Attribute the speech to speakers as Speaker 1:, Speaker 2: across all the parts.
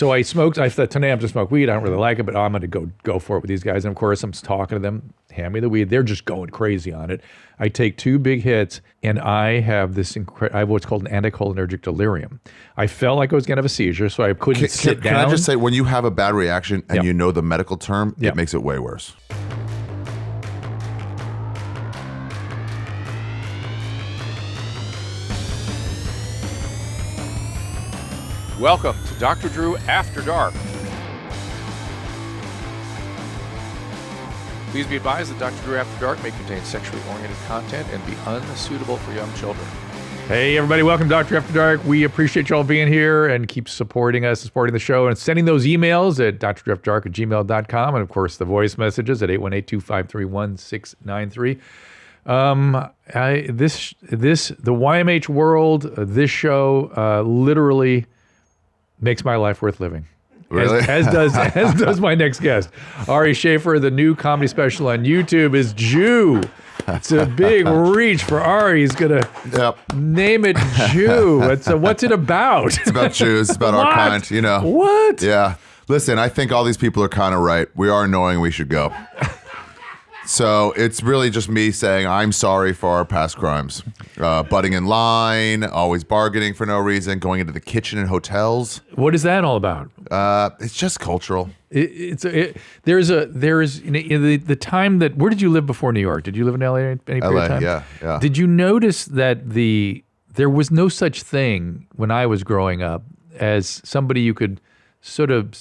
Speaker 1: So I smoked. I thought tonight I'm to smoke weed. I don't really like it, but I'm going to go for it with these guys. And of course, I'm talking to them. Hand me the weed. They're just going crazy on it. I take 2 big hits, and I have this I have what's called an anticholinergic delirium. I felt like I was going to have a seizure, so I couldn't sit down.
Speaker 2: Can I just say, when you have a bad reaction and you know the medical term, it makes it way worse.
Speaker 1: Welcome to Dr. Drew After Dark. Please be advised that Dr. Drew After Dark may contain sexually oriented content and be unsuitable for young children. Hey, everybody. Welcome to Dr. After Dark. We appreciate you all being here and keep supporting us, supporting the show, and sending those emails at drdrafterdark@gmail.com, and, of course, the voice messages at 818-253-1693. The YMH world, this show literally makes my life worth living.
Speaker 2: Really?
Speaker 1: As does my next guest. Ari Shaffir, the new comedy special on YouTube is Jew. It's a big reach for Ari. He's going to name it Jew. What's it about?
Speaker 2: It's about Jews. It's about our kind, you know.
Speaker 1: What?
Speaker 2: Yeah. Listen, I think all these people are kind of right. We are annoying. We should go. So it's really just me saying I'm sorry for our past crimes. Butting in line, always bargaining for no reason, going into the kitchen in hotels.
Speaker 1: What is that all about?
Speaker 2: It's just cultural.
Speaker 1: There's the time that, where did you live before New York? Did you live in LA any period of time?
Speaker 2: Yeah.
Speaker 1: Did you notice that there was no such thing when I was growing up as somebody you could sort of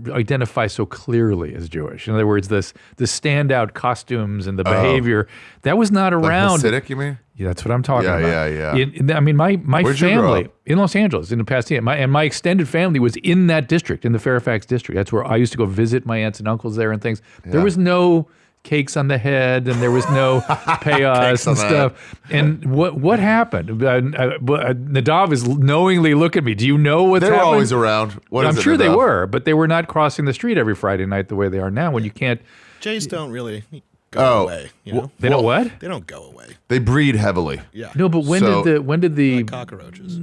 Speaker 1: identify so clearly as Jewish? In other words, the standout costumes and the behavior, that was not around.
Speaker 2: Like Hasidic, you mean?
Speaker 1: Yeah, that's what I'm talking about.
Speaker 2: Yeah.
Speaker 1: I mean, my
Speaker 2: Where'd you grow
Speaker 1: family
Speaker 2: up?
Speaker 1: in Los Angeles, in Pasadena, my extended family was in that district, in the Fairfax district. That's where I used to go visit my aunts and uncles there and things. There was no cakes on the head, and there was no payas and stuff. And what happened? Nadav is knowingly looking at me. Do you know what's happening?
Speaker 2: They were always around.
Speaker 1: I'm sure they were, but they were not crossing the street every Friday night the way they are now. When you can't.
Speaker 3: Jays don't really go away. You know?
Speaker 1: They don't what?
Speaker 3: They don't go away.
Speaker 2: They breed heavily.
Speaker 3: Yeah.
Speaker 1: No, but when did the
Speaker 3: like cockroaches?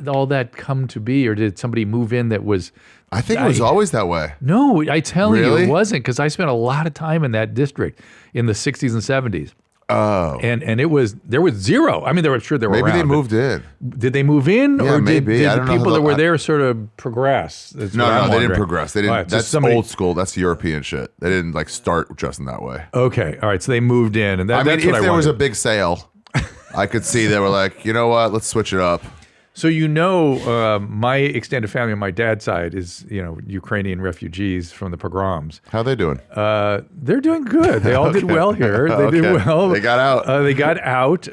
Speaker 1: All that come to be, or did somebody move in that was?
Speaker 2: I think it was always that way.
Speaker 1: No, I tell you,
Speaker 2: Really?
Speaker 1: it wasn't, because I spent a lot of time in that district in the 60s and 70s.
Speaker 2: Oh.
Speaker 1: And there was zero. I mean, there were
Speaker 2: Maybe
Speaker 1: around.
Speaker 2: they moved in.
Speaker 1: Did they move in,
Speaker 2: Yeah,
Speaker 1: or
Speaker 2: maybe.
Speaker 1: did
Speaker 2: I
Speaker 1: the
Speaker 2: don't know
Speaker 1: people
Speaker 2: how
Speaker 1: that were there sort of progress? That's what I'm
Speaker 2: No, they didn't
Speaker 1: wondering.
Speaker 2: progress. They didn't.
Speaker 1: All right, so
Speaker 2: That's
Speaker 1: somebody-
Speaker 2: old school. That's European shit. They didn't like start dressing that way.
Speaker 1: Okay, all right. So they moved in, and
Speaker 2: I mean,
Speaker 1: that's what
Speaker 2: if
Speaker 1: I
Speaker 2: there was a
Speaker 1: wondered.
Speaker 2: big sale, I could see they were like, you know what? Let's switch it up.
Speaker 1: So my extended family on my dad's side is Ukrainian refugees from the pogroms.
Speaker 2: How are they doing?
Speaker 1: They're doing good. They all did well here. They did well.
Speaker 2: They got out.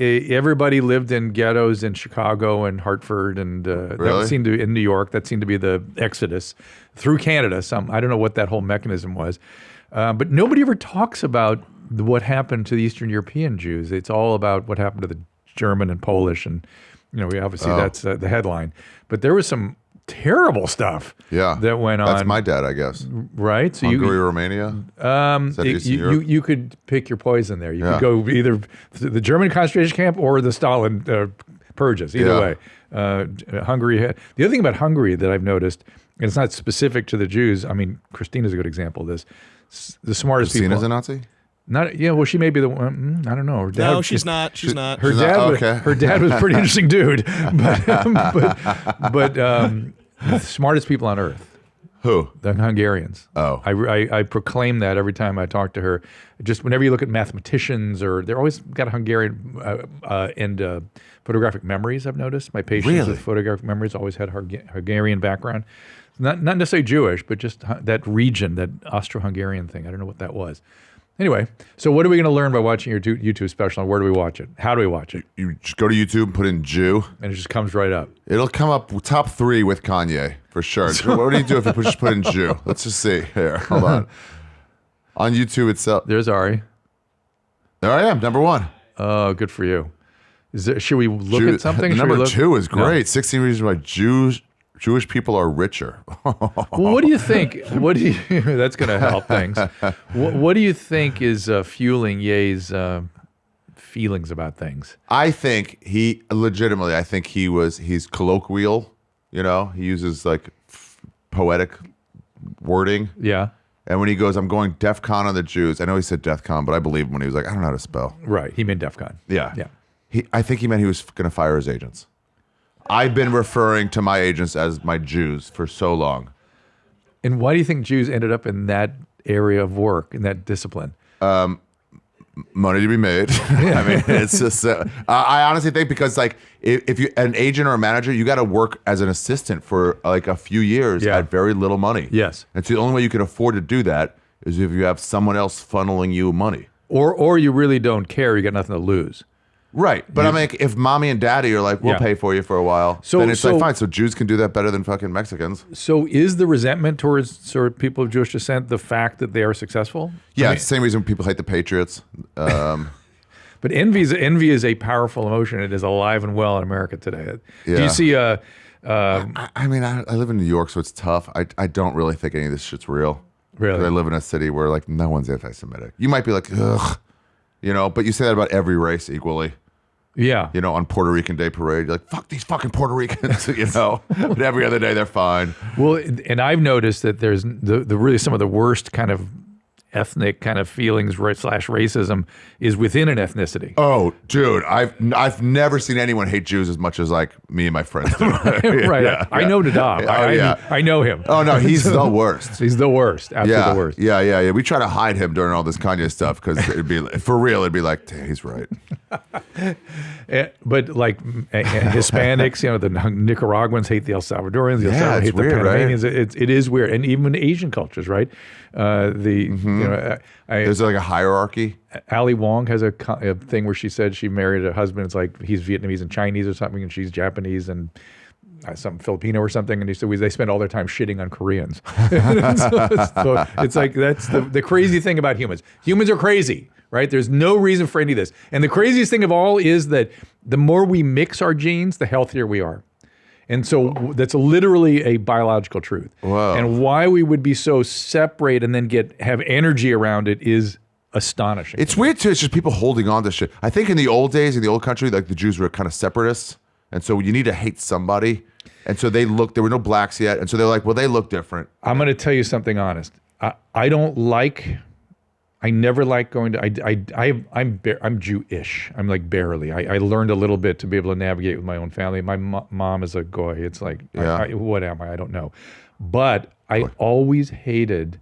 Speaker 1: Everybody lived in ghettos in Chicago and Hartford, and
Speaker 2: Really?
Speaker 1: in New York. That seemed to be the exodus through Canada. I don't know what that whole mechanism was, but nobody ever talks about what happened to the Eastern European Jews. It's all about what happened to the German and Polish, and we obviously that's the headline. But there was some terrible stuff that went on.
Speaker 2: That's my dad, I guess.
Speaker 1: Right? So
Speaker 2: Hungary, Romania? Is that Eastern Europe?
Speaker 1: you could pick your poison there. You could go either the German concentration camp or the Stalin purges. Either way. Hungary. The other thing about Hungary that I've noticed, and it's not specific to the Jews, I mean, Christina's a good example of this. The smartest
Speaker 2: Christina's
Speaker 1: people.
Speaker 2: a Nazi?
Speaker 1: Well, she may be the one. I don't know. Her dad,
Speaker 3: No, she's not. She's not.
Speaker 1: Her
Speaker 2: She's
Speaker 1: dad,
Speaker 2: not-
Speaker 1: was,
Speaker 2: okay.
Speaker 1: her dad was a pretty interesting dude, but the smartest people on earth,
Speaker 2: Who?
Speaker 1: the Hungarians.
Speaker 2: Oh.
Speaker 1: I proclaim that every time I talk to her. Just whenever you look at mathematicians, or they're always got a Hungarian and photographic memories. I've noticed my patients
Speaker 2: Really?
Speaker 1: with photographic memories always had Hungarian background. Not necessarily Jewish, but just that region, that Austro-Hungarian thing. I don't know what that was. Anyway, so what are we going to learn by watching your YouTube special, and where do we watch it? How do we watch it?
Speaker 2: You just go to YouTube and put in Jew.
Speaker 1: And it just comes right up.
Speaker 2: It'll come up top 3 with Kanye, for sure. What do you do if you just put in Jew? Let's just see. Here, hold on. On YouTube itself.
Speaker 1: There's Ari.
Speaker 2: There I am, number 1.
Speaker 1: Oh, good for you. Should we look at something? Should we
Speaker 2: Number
Speaker 1: look?
Speaker 2: 2 is
Speaker 1: No.
Speaker 2: great. 16 reasons why Jewish people are richer.
Speaker 1: Well, what do you think? That's going to help things. What do you think is fueling Ye's feelings about things?
Speaker 2: I think he's colloquial. He uses like poetic wording.
Speaker 1: Yeah.
Speaker 2: And when he goes, I'm going DEF CON on the Jews. I know he said DEF CON, but I believe him when he was like, I don't know how to spell.
Speaker 1: Right. He meant DEF CON.
Speaker 2: Yeah.
Speaker 1: Yeah.
Speaker 2: I think he meant he was going to fire his agents. I've been referring to my agents as my Jews for so long.
Speaker 1: And why do you think Jews ended up in that area of work, in that discipline?
Speaker 2: Money to be made. I mean, it's just. I honestly think because like if you an agent or a manager, you got to work as an assistant for like a few years at very little money.
Speaker 1: Yes.
Speaker 2: And so the only way you can afford to do that is if you have someone else funneling you money.
Speaker 1: Or you really don't care. You got nothing to lose.
Speaker 2: Right. But I mean, if mommy and daddy are like, we'll pay for you for a while, then it's like, fine. So Jews can do that better than fucking Mexicans.
Speaker 1: So is the resentment towards sort of people of Jewish descent the fact that they are successful?
Speaker 2: Yeah, it's the same reason people hate the Patriots.
Speaker 1: But envy is a powerful emotion. It is alive and well in America today.
Speaker 2: Yeah.
Speaker 1: Do you see
Speaker 2: I mean, I live in New York, so it's tough. I don't really think any of this shit's real.
Speaker 1: Really?
Speaker 2: 'Cause I live in a city where like no one's anti-Semitic. You might be like, ugh, you know, but you say that about every race equally.
Speaker 1: Yeah.
Speaker 2: You know, on Puerto Rican Day Parade, you're like, fuck these fucking Puerto Ricans, you know. But every other day they're fine.
Speaker 1: Well, and I've noticed that there's the really some of the worst kind of ethnic kind of feelings / racism is within an ethnicity.
Speaker 2: Oh, dude, I've never seen anyone hate Jews as much as like me and my friends do.
Speaker 1: Right.
Speaker 2: Yeah,
Speaker 1: I know Nadav. I know him.
Speaker 2: Oh no, he's the worst.
Speaker 1: He's the worst. Absolutely the worst.
Speaker 2: Yeah. We try to hide him during all this Kanye stuff because it'd be for real. It'd be like, damn, he's right.
Speaker 1: But like Hispanics, you know, the Nicaraguans hate the El Salvadorians. The El Salvadorians hate
Speaker 2: weird,
Speaker 1: the Panamanians.
Speaker 2: right?
Speaker 1: It is weird, and even Asian cultures, right? You know,
Speaker 2: There's like a hierarchy.
Speaker 1: Ali Wong has a thing where she said she married a husband. It's like he's Vietnamese and Chinese or something, and she's Japanese and some Filipino or something. And they spend all their time shitting on Koreans. So it's like that's the crazy thing about humans. Humans are crazy, right? There's no reason for any of this. And the craziest thing of all is that the more we mix our genes, the healthier we are. And so that's literally a biological truth.
Speaker 2: Wow.
Speaker 1: And why we would be so separate and then have energy around it is astonishing.
Speaker 2: It's weird too. It's just people holding on to shit. I think in the old days, in the old country, like the Jews were kind of separatists, and so you need to hate somebody. And so there were no blacks yet, and so they're like, well, they look different.
Speaker 1: I'm going to tell you something honest. I never like going to. I'm Jewish. I'm like barely. I learned a little bit to be able to navigate with my own family. My mom is a goy. It's like, what am I? I don't know. But I always hated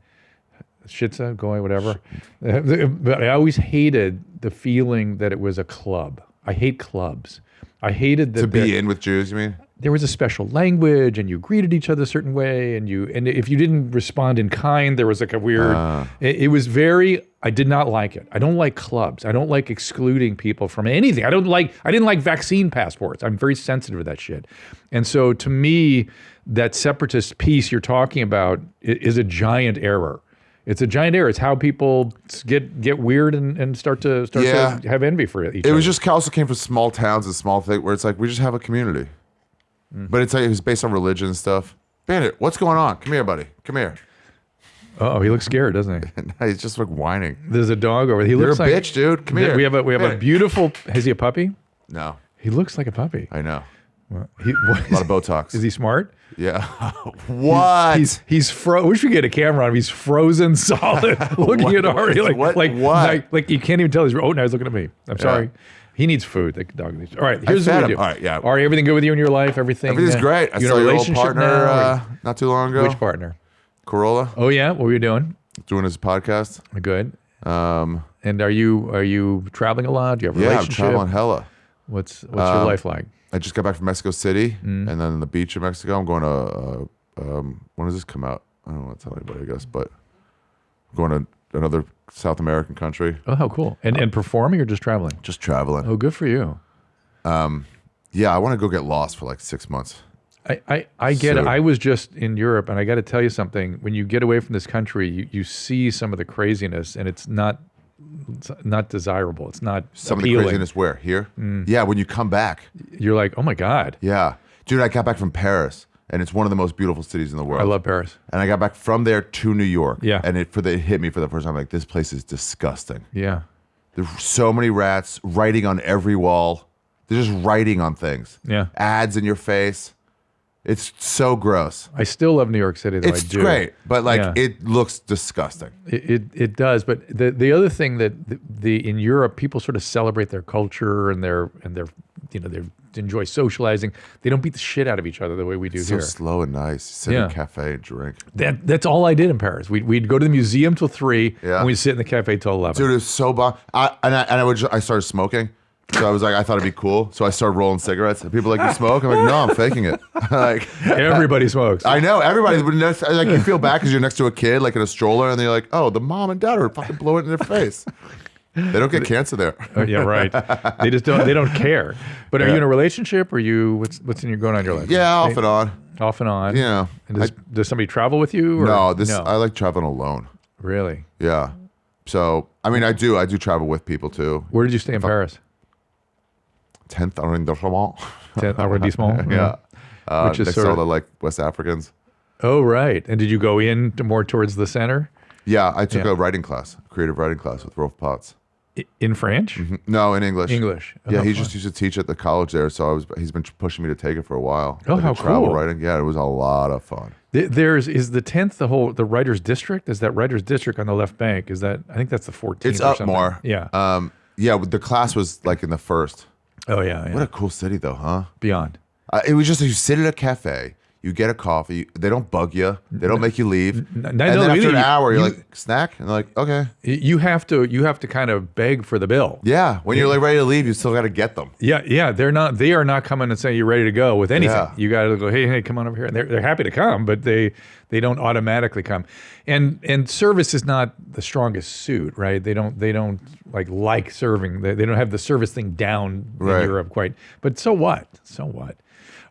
Speaker 1: shitza, goy, whatever. But I always hated the feeling that it was a club. I hate clubs. I hated that
Speaker 2: To be in with Jews, you mean?
Speaker 1: There was a special language, and you greeted each other a certain way, and if you didn't respond in kind, there was like a weird. It was very. I did not like it. I don't like clubs. I don't like excluding people from anything. I didn't like vaccine passports. I'm very sensitive to that shit, and so to me, that separatist piece you're talking about is a giant error. It's a giant error. It's how people get weird and start to have envy for each other.
Speaker 2: It was just also came from small towns and small things where it's like we just have a community. But it's like it was based on religion and stuff. Bandit, what's going on? Come here, buddy. Come here.
Speaker 1: Oh, he looks scared, doesn't he?
Speaker 2: He's just like whining.
Speaker 1: There's a dog over there.
Speaker 2: You're a bitch, dude. Come here.
Speaker 1: We have a beautiful. Is he a puppy?
Speaker 2: No,
Speaker 1: he looks like a puppy.
Speaker 2: I know.
Speaker 1: Well,
Speaker 2: a lot of Botox.
Speaker 1: Is he smart?
Speaker 2: Yeah. What?
Speaker 1: He's we should get a camera on him. He's frozen solid, looking at Ari like you can't even tell. Now he's looking at me. I'm sorry. He needs food. The dog needs. All right, here's what we do.
Speaker 2: All right, yeah.
Speaker 1: Ari, everything good with you in your life? Everything's
Speaker 2: great. I
Speaker 1: you
Speaker 2: saw
Speaker 1: in a
Speaker 2: your old
Speaker 1: relationship
Speaker 2: partner
Speaker 1: now,
Speaker 2: not too long ago.
Speaker 1: Which partner?
Speaker 2: Corolla.
Speaker 1: Oh yeah, what were you doing?
Speaker 2: Doing his podcast.
Speaker 1: Good. And are you traveling a lot? Do you have a relationship?
Speaker 2: I'm traveling hella.
Speaker 1: What's your life like?
Speaker 2: I just got back from Mexico City, and then the beach in Mexico. I'm going to. When does this come out? I don't want to tell anybody, I guess, but I'm going to another South American country.
Speaker 1: Oh, how cool! And performing or just traveling?
Speaker 2: Just traveling.
Speaker 1: Oh, good for you.
Speaker 2: Yeah, I want to go get lost for like 6 months.
Speaker 1: I get it. I was just in Europe, and I got to tell you something. When you get away from this country, you see some of the craziness, and it's not desirable. It's not
Speaker 2: some
Speaker 1: appealing.
Speaker 2: of the craziness where? Here? Yeah, when you come back.
Speaker 1: You're like, oh my God.
Speaker 2: Yeah. Dude, I got back from Paris, and it's one of the most beautiful cities in the world.
Speaker 1: I love Paris.
Speaker 2: And I got back from there to New York.
Speaker 1: Yeah.
Speaker 2: And it hit me for the first time, like, this place is disgusting.
Speaker 1: Yeah.
Speaker 2: There's so many rats writing on every wall. They're just writing on things.
Speaker 1: Yeah.
Speaker 2: Ads in your face. It's so gross.
Speaker 1: I still love New York City, though.
Speaker 2: It's
Speaker 1: I do.
Speaker 2: great, but like
Speaker 1: Yeah.
Speaker 2: it looks disgusting.
Speaker 1: It does, but the other thing that in Europe people sort of celebrate their culture and their they enjoy socializing. They don't beat the shit out of each other the way we do
Speaker 2: It's
Speaker 1: here.
Speaker 2: so slow and nice. Sit in
Speaker 1: Yeah.
Speaker 2: a cafe and drink.
Speaker 1: That's all I did in Paris. We'd go to the museum till 3,
Speaker 2: Yeah.
Speaker 1: and we'd sit in the cafe till 11.
Speaker 2: Dude, it was so bomb. I started smoking. So I was like, I thought it'd be cool. So I started rolling cigarettes. And people are like, you smoke? I'm like, no, I'm faking it. Like,
Speaker 1: Everybody smokes.
Speaker 2: I know everybody's like, you feel bad because you're next to a kid like in a stroller, and they're like, oh, the mom and dad are fucking blowing it in their face. They don't get cancer there.
Speaker 1: Yeah, right. They just don't. They don't care. But are you in a relationship? Or you? What's in your going on in your life?
Speaker 2: Yeah, off and on.
Speaker 1: Off and on.
Speaker 2: You know,
Speaker 1: And does somebody travel with you? Or?
Speaker 2: no. I like traveling alone.
Speaker 1: Really?
Speaker 2: Yeah. So I mean, I do travel with people too.
Speaker 1: Where did you stay in Paris?
Speaker 2: 10th arrondissement.
Speaker 1: 10th arrondissement.
Speaker 2: Yeah.
Speaker 1: Which is
Speaker 2: next
Speaker 1: sort
Speaker 2: to all
Speaker 1: of-
Speaker 2: the like West Africans.
Speaker 1: Oh, right. And did you go in more towards the center?
Speaker 2: Yeah, I took
Speaker 1: Yeah.
Speaker 2: a writing class, creative writing class with Rolf Potts.
Speaker 1: In French?
Speaker 2: No, in English.
Speaker 1: English.
Speaker 2: Yeah,
Speaker 1: Oh,
Speaker 2: he
Speaker 1: fun.
Speaker 2: just used to teach at the college there, so he's been pushing me to take it for a while.
Speaker 1: Oh,
Speaker 2: Like
Speaker 1: how
Speaker 2: a travel
Speaker 1: cool.
Speaker 2: writing. Yeah, it was a lot of fun.
Speaker 1: Is the 10th the writer's district? Is that writer's district on the left bank? Is that, I think that's the 14th
Speaker 2: It's
Speaker 1: or
Speaker 2: up
Speaker 1: something.
Speaker 2: more.
Speaker 1: Yeah.
Speaker 2: Yeah, the class was like in the first.
Speaker 1: Oh, yeah.
Speaker 2: What a cool city though, huh?
Speaker 1: Beyond.
Speaker 2: It was just you sit at a cafe, you get a coffee, they don't bug you, they don't make you leave. And then after
Speaker 1: really,
Speaker 2: an hour, you're
Speaker 1: you-
Speaker 2: like, snack? And they're like, okay.
Speaker 1: You have to kind of beg for the bill.
Speaker 2: Yeah, when you're like ready to leave, you still got to get them.
Speaker 1: Yeah. They are not coming and saying you're ready to go with anything.
Speaker 2: Yeah.
Speaker 1: You got to go, hey, come on over here. And they're happy to come, but they don't automatically come. And service is not the strongest suit, right? They don't like serving. They don't have the service thing down
Speaker 2: Right.
Speaker 1: in Europe quite. But so what? So what?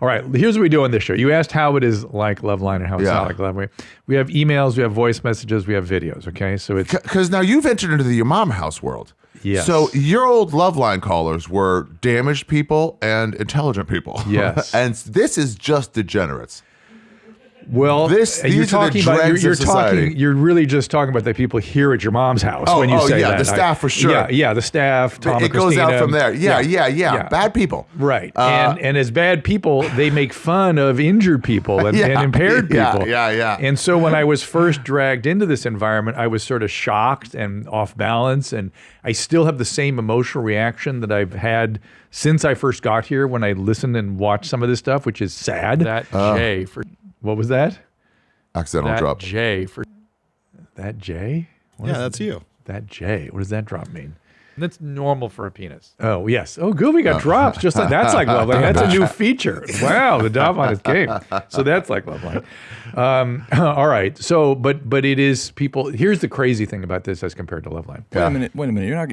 Speaker 1: All right, here's what we do on this show. You asked how it is like Loveline and how it's
Speaker 2: Yeah.
Speaker 1: not like Loveline. We have emails, we have voice messages, we have videos, okay? So it's
Speaker 2: Because now you've entered into the your mom house world.
Speaker 1: Yes.
Speaker 2: So your old Loveline callers were damaged people and intelligent people.
Speaker 1: Yes.
Speaker 2: And this is just degenerates.
Speaker 1: well,
Speaker 2: These
Speaker 1: you're
Speaker 2: are the
Speaker 1: talking about
Speaker 2: dregs
Speaker 1: you're
Speaker 2: of society.
Speaker 1: talking you're really just talking about the people here at your mom's house
Speaker 2: Oh,
Speaker 1: when you say
Speaker 2: yeah,
Speaker 1: that.
Speaker 2: the staff for sure.
Speaker 1: Yeah, the staff, Tom
Speaker 2: It
Speaker 1: and
Speaker 2: goes out
Speaker 1: Christina.
Speaker 2: from there. Yeah. Bad people.
Speaker 1: Right. And as bad people, they make fun of injured people and,
Speaker 2: Yeah,
Speaker 1: and impaired
Speaker 2: yeah,
Speaker 1: people.
Speaker 2: yeah.
Speaker 1: And so when I was first dragged into this environment, I was sort of shocked and off balance. And I still have the same emotional reaction that I've had since I first got here when I listened and watched some of this stuff, which is sad. That J for what was that?
Speaker 2: Accidental drop.
Speaker 1: J for that J? What
Speaker 3: Yeah,
Speaker 1: is
Speaker 3: that's you.
Speaker 1: that J. What does that drop mean?
Speaker 4: That's normal for a penis.
Speaker 1: Oh, yes. Oh, good. We got drops. Just like that's like Loveline. That's a new feature. Wow, the drop line is game. So that's like Loveline. All right. So, but it is people. Here's the crazy thing about this as compared to Loveline.
Speaker 5: Wait a minute. You're not.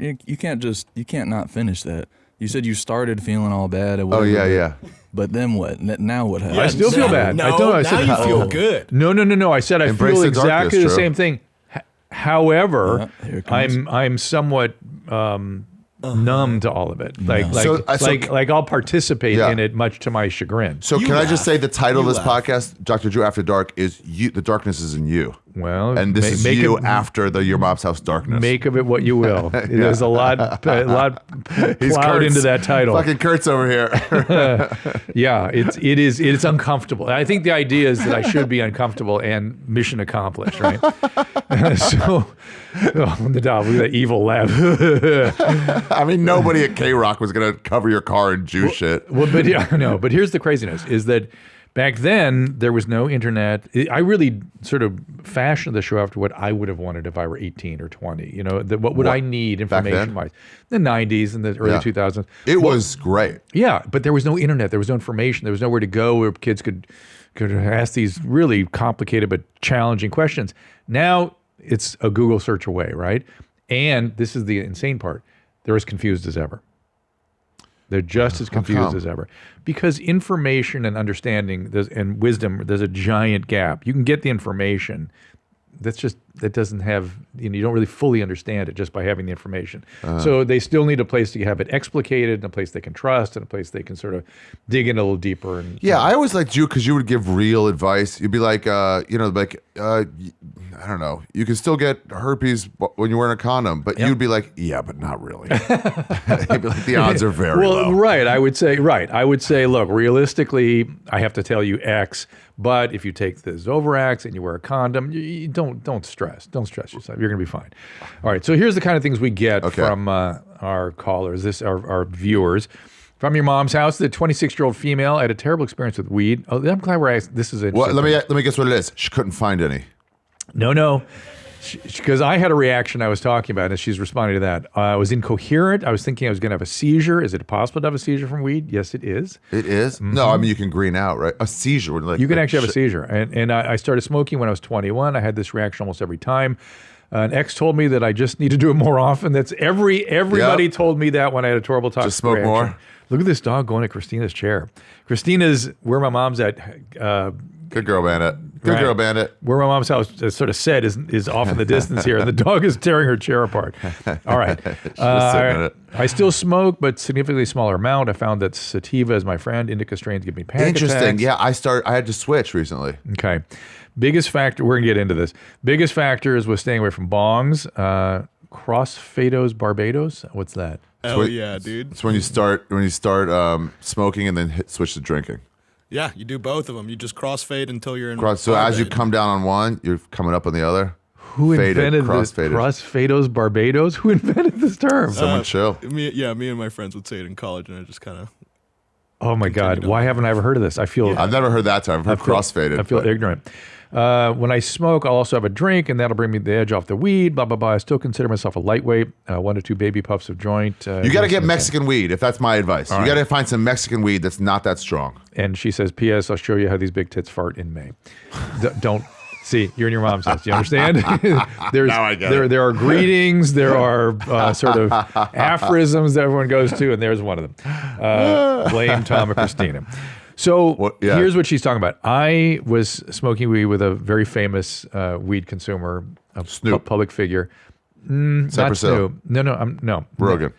Speaker 5: You can't not finish that. You said you started feeling all bad. Or
Speaker 2: Oh,
Speaker 5: whatever,
Speaker 2: yeah.
Speaker 5: But then what? Now what happened?
Speaker 1: I still feel bad.
Speaker 3: No,
Speaker 1: I thought I
Speaker 3: now
Speaker 1: said,
Speaker 3: you feel good.
Speaker 1: No. I said I
Speaker 2: Embrace
Speaker 1: feel
Speaker 2: the darkness,
Speaker 1: exactly the
Speaker 2: Drew.
Speaker 1: same thing. However,
Speaker 5: Yeah, here it comes.
Speaker 1: I'm somewhat numb to all of it. Like I'll participate
Speaker 2: Yeah.
Speaker 1: in it, much to my chagrin.
Speaker 2: So
Speaker 3: You
Speaker 2: can I just
Speaker 3: laugh.
Speaker 2: say the title of
Speaker 3: You
Speaker 2: this
Speaker 3: laugh.
Speaker 2: podcast, Dr. Drew After Dark, is you. The darkness is in you.
Speaker 1: Well,
Speaker 2: And this is
Speaker 1: make
Speaker 2: you
Speaker 1: it-
Speaker 2: after your mom's house darkness.
Speaker 1: Make of it what you will. There's a lot
Speaker 2: He's
Speaker 1: plowed
Speaker 2: Kurt's-
Speaker 1: into that title.
Speaker 2: Fucking Kurt's over here.
Speaker 1: Yeah, it's uncomfortable. I think the idea is that I should be uncomfortable and mission accomplished, right? So, the dog, look at that evil laugh.
Speaker 2: I mean, nobody at K-Rock was going to cover your car in Jew shit.
Speaker 1: Well, but yeah, no. But here's the craziness: is that back then there was no internet. I really sort of fashioned the show after what I would have wanted if I were 18 or 20. You know, what would I need
Speaker 2: Back then?
Speaker 1: information-wise? The 90s and the early
Speaker 2: Yeah.
Speaker 1: 2000s.
Speaker 2: It was great.
Speaker 1: Yeah, but there was no internet. There was no information. There was nowhere to go where kids could ask these really complicated but challenging questions. Now it's a Google search away, right? And this is the insane part. They're as confused as ever. They're just as confused
Speaker 2: come?
Speaker 1: as ever. Because information and understanding and wisdom, there's a giant gap. You can get the information. That doesn't have, you don't really fully understand it just by having the information. So they still need a place to have it explicated and a place they can trust and a place they can sort of dig in a little deeper. And
Speaker 2: Yeah, I always liked you because you would give real advice. You'd be like, I don't know. You can still get herpes when you're wearing a condom, but you'd be like, yeah, but not really. You'd be like, the odds are very low.
Speaker 1: Right. I would say, look, realistically, I have to tell you X, but if you take the Zovirax and you wear a condom, you don't stress. Don't stress yourself. You're going to be fine. All right. So here's the kind of things we get from our callers, our viewers. From your mom's house, the 26-year-old female had a terrible experience with weed. Oh, I'm glad we're asking. This is interesting.
Speaker 2: Well, let me guess what it is. She couldn't find any.
Speaker 1: No. Because I had a reaction I was talking about, and she's responding to that. I was incoherent. I was thinking I was going to have a seizure. Is it possible to have a seizure from weed? Yes, it is.
Speaker 2: It is? No, I mean, you can green out, right? A seizure.
Speaker 1: You can actually have a seizure. And I started smoking when I was 21. I had this reaction almost every time. An ex told me that I just need to do it more often. That's everybody told me that when I had a horrible toxic
Speaker 2: Just smoke
Speaker 1: reaction.
Speaker 2: more?
Speaker 1: Look at this dog going at Christina's chair. Christina's where my mom's at.
Speaker 2: Good girl, Bandit. Good girl, Bandit.
Speaker 1: Where my mom's house sort of said is off in the distance here, and the dog is tearing her chair apart. All right. I still smoke, but significantly smaller amount. I found that sativa is my friend. Indica strains give me panic
Speaker 2: Interesting.
Speaker 1: attacks.
Speaker 2: Yeah, I had to switch recently.
Speaker 1: Okay. Biggest factor, we're going to get into this. Biggest factors was staying away from bongs. Crossfados Barbados. What's that?
Speaker 3: Hell yeah, dude.
Speaker 2: It's when you start smoking and then switch to drinking.
Speaker 3: Yeah, you do both of them. You just crossfade until you're in.
Speaker 2: So as you come down on one, you're coming up on the other.
Speaker 1: Who invented this?
Speaker 2: Crossfaded.
Speaker 1: Crossfados Barbados? Who invented this term?
Speaker 2: Someone chill.
Speaker 3: Me and my friends would say it in college, and I just kind of.
Speaker 1: Oh my God! Why haven't I ever heard of this? I feel
Speaker 2: I've never heard that term. I've heard crossfaded.
Speaker 1: I feel ignorant. When I smoke, I'll also have a drink, and that'll bring me the edge off the weed. Blah blah blah. I still consider myself a lightweight. 1 to 2 baby puffs of joint.
Speaker 2: You got to get Mexican weed. If that's my advice, you got to find some Mexican weed that's not that strong.
Speaker 1: And she says, "P.S. I'll show you how these big tits fart in May." Don't. See, you're in your mom's house. Do you understand?
Speaker 2: Now I get it.
Speaker 1: There are greetings. There are sort of aphorisms that everyone goes to, and there's one of them. Blame Tom and Christina. So here's what she's talking about. I was smoking weed with a very famous weed consumer, a public figure. Not Snoop. No.
Speaker 2: Rogan.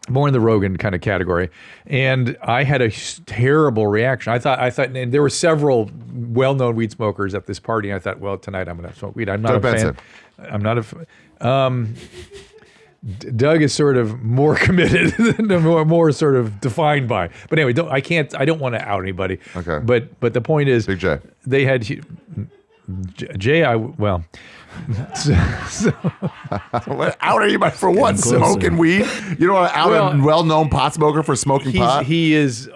Speaker 1: More in the Rogan kind of category. And I had a terrible reaction. I thought, and there were several well-known weed smokers at this party. And I thought, well, tonight I'm going to smoke weed. I'm not a fan. I'm not a Doug is sort of more committed, more sort of defined by. But anyway, I don't want to out anybody.
Speaker 2: Okay.
Speaker 1: But the point is,
Speaker 2: Big J.
Speaker 1: They had Jay.
Speaker 2: What out are you for what? Smoking weed? You don't want to out a well-known pot smoker for smoking pot?
Speaker 1: He is.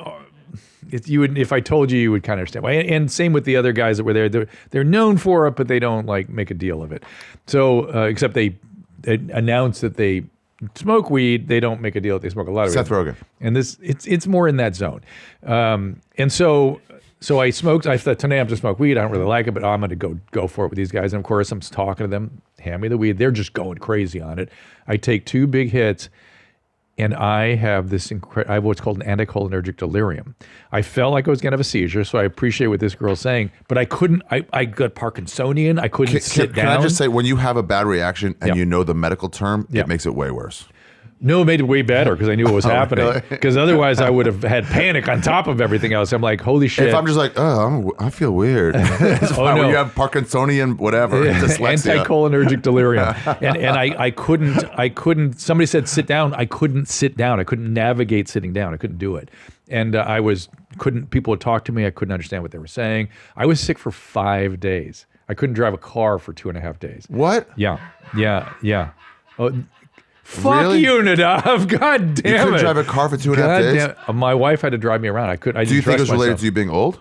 Speaker 1: If I told you, you would kind of understand why. And same with the other guys that were there. They're known for it, but they don't like make a deal of it. So except they announce that they smoke weed, they don't make a deal that they smoke a lot of
Speaker 2: Seth
Speaker 1: weed.
Speaker 2: Rogen.
Speaker 1: And it's more in that zone. And so I smoked. I thought tonight I'm to smoke weed. I don't really like it, but I'm going to go for it with these guys. And of course, I'm talking to them. Hand me the weed. They're just going crazy on it. I take 2 big hits, and I have this I have what's called an anticholinergic delirium. I felt like I was going to have a seizure, so I appreciate what this girl's saying, but I couldn't. I got Parkinsonian. I couldn't sit down.
Speaker 2: Can I just say, when you have a bad reaction and you know the medical term, it makes it way worse.
Speaker 1: No, it made it way better because I knew what was happening. Because otherwise, I would have had panic on top of everything else. I'm like, holy shit.
Speaker 2: If I'm just like, I feel weird. When you have Parkinsonian, whatever, dyslexia.
Speaker 1: Anticholinergic delirium. and I couldn't, somebody said sit down. I couldn't sit down. I couldn't navigate sitting down. I couldn't do it. And people would talk to me. I couldn't understand what they were saying. I was sick for 5 days. I couldn't drive a car for 2.5 days.
Speaker 2: What?
Speaker 1: Yeah. Oh, fuck you, Nadav. God damn it.
Speaker 2: You couldn't drive a car for 2.5 days?
Speaker 1: My wife had to drive me around. Do
Speaker 2: you think it was related to you being old?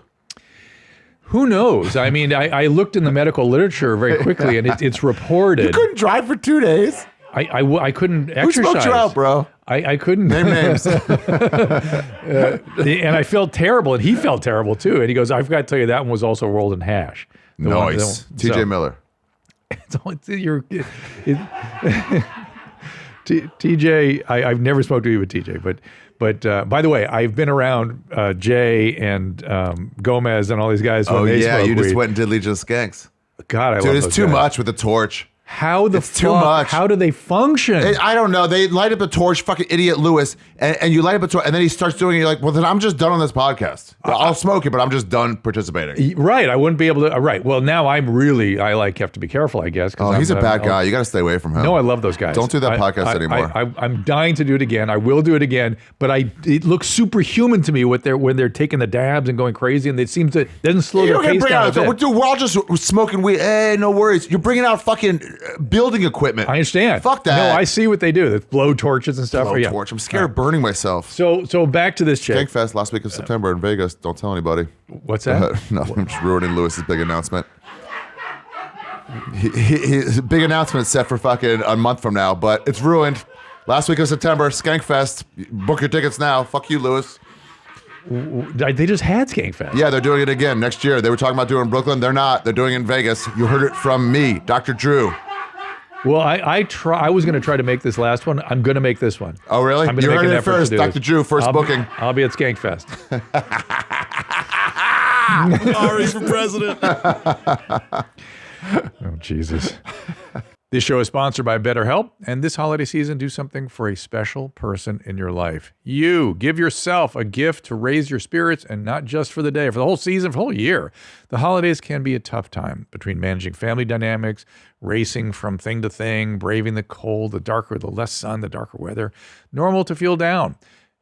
Speaker 1: Who knows? I mean, I looked in the medical literature very quickly, and it's reported.
Speaker 2: You couldn't drive for 2 days?
Speaker 1: I couldn't exercise.
Speaker 2: Who smoked you out, bro?
Speaker 1: I couldn't.
Speaker 2: Name names.
Speaker 1: And I felt terrible, and he felt terrible, too. And he goes, I forgot to tell you, that one was also rolled in hash.
Speaker 2: Nice. TJ Miller.
Speaker 1: TJ, I've never spoken to you with TJ, but by the way, I've been around Jay and Gomez and all these guys. When they smoke
Speaker 2: you just
Speaker 1: weed.
Speaker 2: went and did Legion of Skanks.
Speaker 1: God, I love
Speaker 2: Dude,
Speaker 1: those
Speaker 2: it's too
Speaker 1: guys.
Speaker 2: much with the torch.
Speaker 1: How the
Speaker 2: It's too
Speaker 1: fuck?
Speaker 2: much.
Speaker 1: How do they function?
Speaker 2: I don't know. They light up a torch, fucking idiot Lewis, and you light up a torch, and then he starts doing it. You're like, well, then I'm just done on this podcast. I'll smoke it, but I'm just done participating.
Speaker 1: Right. I wouldn't be able to. Right. Well, now I have to be careful, I guess.
Speaker 2: Oh, he's a bad guy. You got to stay away from him.
Speaker 1: No, I love those guys.
Speaker 2: Don't do that podcast anymore.
Speaker 1: I'm dying to do it again. I will do it again, but it looks superhuman to me when they're taking the dabs and going crazy, and it seems to doesn't slow
Speaker 2: You
Speaker 1: their
Speaker 2: don't
Speaker 1: pace
Speaker 2: bring
Speaker 1: down.
Speaker 2: out. Dude, we're all just smoking weed. Hey, no worries. You're bringing out fucking building equipment.
Speaker 1: I understand.
Speaker 2: Fuck that.
Speaker 1: No, I see what they do. They blow torches and stuff.
Speaker 2: Blow torch. I'm scared of burning myself.
Speaker 1: So back to this chick.
Speaker 2: Skankfest last week of September in Vegas. Don't tell anybody.
Speaker 1: What's that?
Speaker 2: No, I'm just ruining Lewis's big announcement. His big announcement set for fucking a month from now, but it's ruined. Last week of September, Skankfest. Book your tickets now. Fuck you, Lewis.
Speaker 1: They just had Skankfest.
Speaker 2: Yeah, they're doing it again next year. They were talking about doing it in Brooklyn. They're not. They're doing it in Vegas. You heard it from me, Dr. Drew.
Speaker 1: Well, I was going to try to make this last one. I'm going to make this one.
Speaker 2: Oh, really?
Speaker 1: I'm gonna
Speaker 2: You
Speaker 1: make
Speaker 2: heard
Speaker 1: an
Speaker 2: it
Speaker 1: effort
Speaker 2: first,
Speaker 1: to do
Speaker 2: Dr.
Speaker 1: it.
Speaker 2: Drew, first booking.
Speaker 1: I'll be at Skankfest.
Speaker 3: Ari for president.
Speaker 1: Oh, Jesus. This show is sponsored by BetterHelp, and this holiday season, do something for a special person in your life. You give yourself a gift to raise your spirits, and not just for the day, for the whole season, for the whole year. The holidays can be a tough time between managing family dynamics, racing from thing to thing, braving the cold, the less sun, the darker weather. Normal to feel down.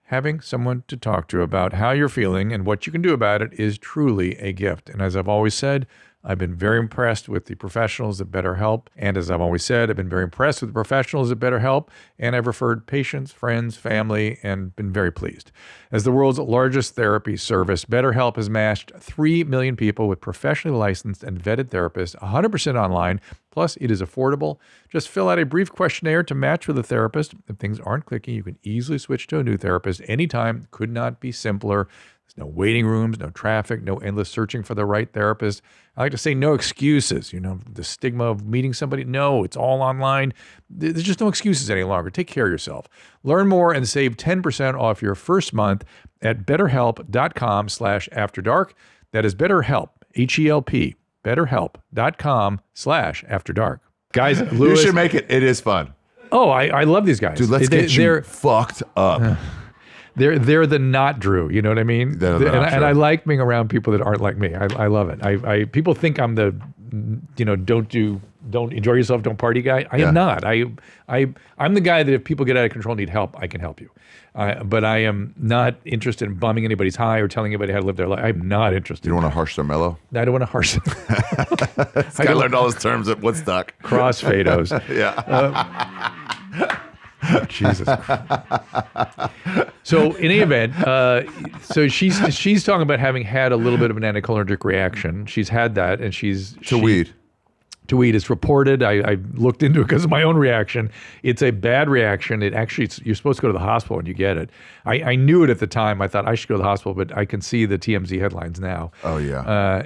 Speaker 1: Having someone to talk to about how you're feeling and what you can do about it is truly a gift. And as I've always said, I've been very impressed with the professionals at BetterHelp. And as I've always said, I've been very impressed with the professionals at BetterHelp. And I've referred patients, friends, family, and been very pleased. As the world's largest therapy service, BetterHelp has matched 3 million people with professionally licensed and vetted therapists, 100% online. Plus, it is affordable. Just fill out a brief questionnaire to match with a therapist. If things aren't clicking, you can easily switch to a new therapist anytime. Could not be simpler. There's no waiting rooms, no traffic, no endless searching for the right therapist. I like to say no excuses. You know, the stigma of meeting somebody. No, it's all online. There's just no excuses any longer. Take care of yourself. Learn more and save 10% off your first month at betterhelp.com/afterdark. That is BetterHelp, H-E-L-P, betterhelp.com/afterdark. Guys, Lewis.
Speaker 2: You should make it. It is fun.
Speaker 1: Oh, I love these guys.
Speaker 2: Dude, let's get you fucked up.
Speaker 1: They're the not Drew. You know what I mean? And I like being around people that aren't like me. I love it. I people think I'm the, don't enjoy yourself, don't party guy. I am not. I'm the guy that if people get out of control, need help, I can help you. But I am not interested in bumming anybody's high or telling anybody how to live their life. I'm not interested.
Speaker 2: You don't want to harsh their mellow?
Speaker 1: I don't want to harsh them.
Speaker 2: I learned all his terms at Woodstock.
Speaker 1: Crossfados.
Speaker 2: Yeah.
Speaker 1: Jesus. So in any event, so she's talking about having had a little bit of an anticholinergic reaction. She's had that, and
Speaker 2: Weed.
Speaker 1: To weed. It's reported. I looked into it because of my own reaction. It's a bad reaction. You're supposed to go to the hospital when you get it. I knew it at the time. I thought I should go to the hospital, but I can see the TMZ headlines now.
Speaker 2: Oh yeah.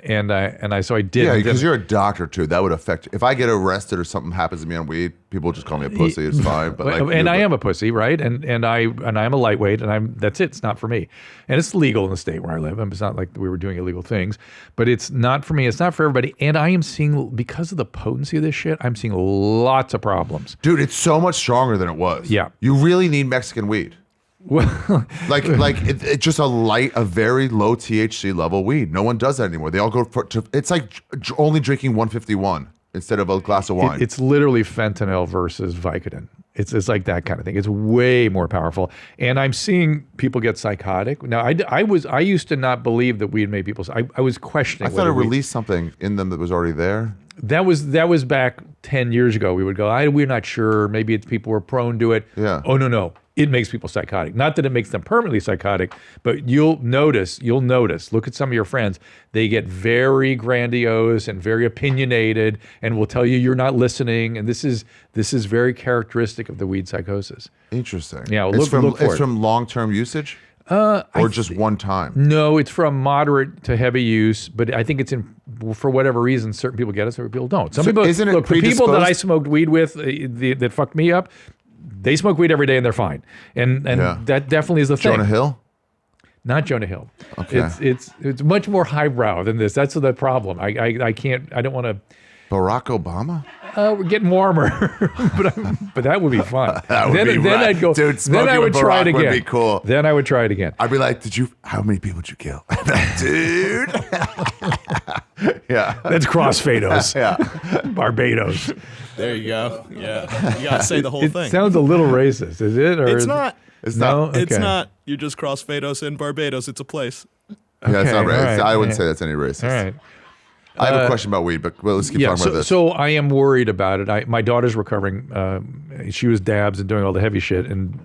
Speaker 1: So I did.
Speaker 2: Yeah, because you're a doctor too. That would affect. If I get arrested or something happens to me on weed, people just call me a pussy. It's fine. But I
Speaker 1: am a pussy, right? And I'm a lightweight, and that's it. It's not for me. And it's legal in the state where I live. It's not like we were doing illegal things, but it's not for me. It's not for everybody. And I am seeing, because of the potency of this shit, I'm seeing lots of problems.
Speaker 2: Dude, it's so much stronger than it was.
Speaker 1: Yeah.
Speaker 2: You really need Mexican weed.
Speaker 1: Well,
Speaker 2: it's just a very low THC level weed. No one does that anymore. They all go it's like only drinking 151 instead of a glass of wine.
Speaker 1: It's literally fentanyl versus Vicodin. It's like that kind of thing. It's way more powerful. And I'm seeing people get psychotic. Now, I used to not believe that weed made people. I was questioning.
Speaker 2: I thought it released something in them that was already there.
Speaker 1: That was back 10 years ago. We would go, we're not sure. Maybe it's people were prone to it.
Speaker 2: Yeah.
Speaker 1: Oh, no. It makes people psychotic. Not that it makes them permanently psychotic, but you'll notice, look at some of your friends, they get very grandiose and very opinionated and will tell you you're not listening. And this is very characteristic of the weed psychosis.
Speaker 2: Interesting.
Speaker 1: Yeah, well,
Speaker 2: it's
Speaker 1: look for it.
Speaker 2: from long-term usage? Or just one time?
Speaker 1: No, it's from moderate to heavy use, but I think it's for whatever reason, certain people get it, certain people don't. Some people,
Speaker 2: isn't it
Speaker 1: look, the people that I
Speaker 2: predisposed?
Speaker 1: smoked weed with that fucked me up, they smoke weed every day and they're fine. And that definitely is the thing.
Speaker 2: Jonah Hill?
Speaker 1: Not Jonah Hill.
Speaker 2: Okay.
Speaker 1: It's much more highbrow than this. That's the problem. I don't want to.
Speaker 2: Barack Obama?
Speaker 1: we're getting warmer, but that would be fun.
Speaker 2: That would
Speaker 1: then,
Speaker 2: be
Speaker 1: then
Speaker 2: right.
Speaker 1: I'd go.
Speaker 2: Dude,
Speaker 1: then
Speaker 2: smoking
Speaker 1: I would
Speaker 2: with
Speaker 1: try it
Speaker 2: Barack would
Speaker 1: again.
Speaker 2: be cool.
Speaker 1: Then I would try it again.
Speaker 2: I'd be like, how many people did you kill? Dude. Yeah.
Speaker 1: That's crossfados.
Speaker 2: Yeah.
Speaker 1: Barbados.
Speaker 3: There you go. Yeah, you gotta say the whole
Speaker 1: It
Speaker 3: thing.
Speaker 1: sounds a little racist, is it? Or
Speaker 3: It's
Speaker 1: is it-
Speaker 3: not.
Speaker 2: It's
Speaker 1: No?
Speaker 2: not.
Speaker 3: It's
Speaker 1: Okay.
Speaker 3: not. You just cross Fados in Barbados. It's a place.
Speaker 2: Yeah, it's
Speaker 1: Okay,
Speaker 2: not racist.
Speaker 1: all right,
Speaker 2: I wouldn't
Speaker 1: yeah.
Speaker 2: say that's any racist.
Speaker 1: All right.
Speaker 2: I have a question about weed, but let's keep talking about this.
Speaker 1: So I am worried about it. My daughter's recovering. She was dabs and doing all the heavy shit and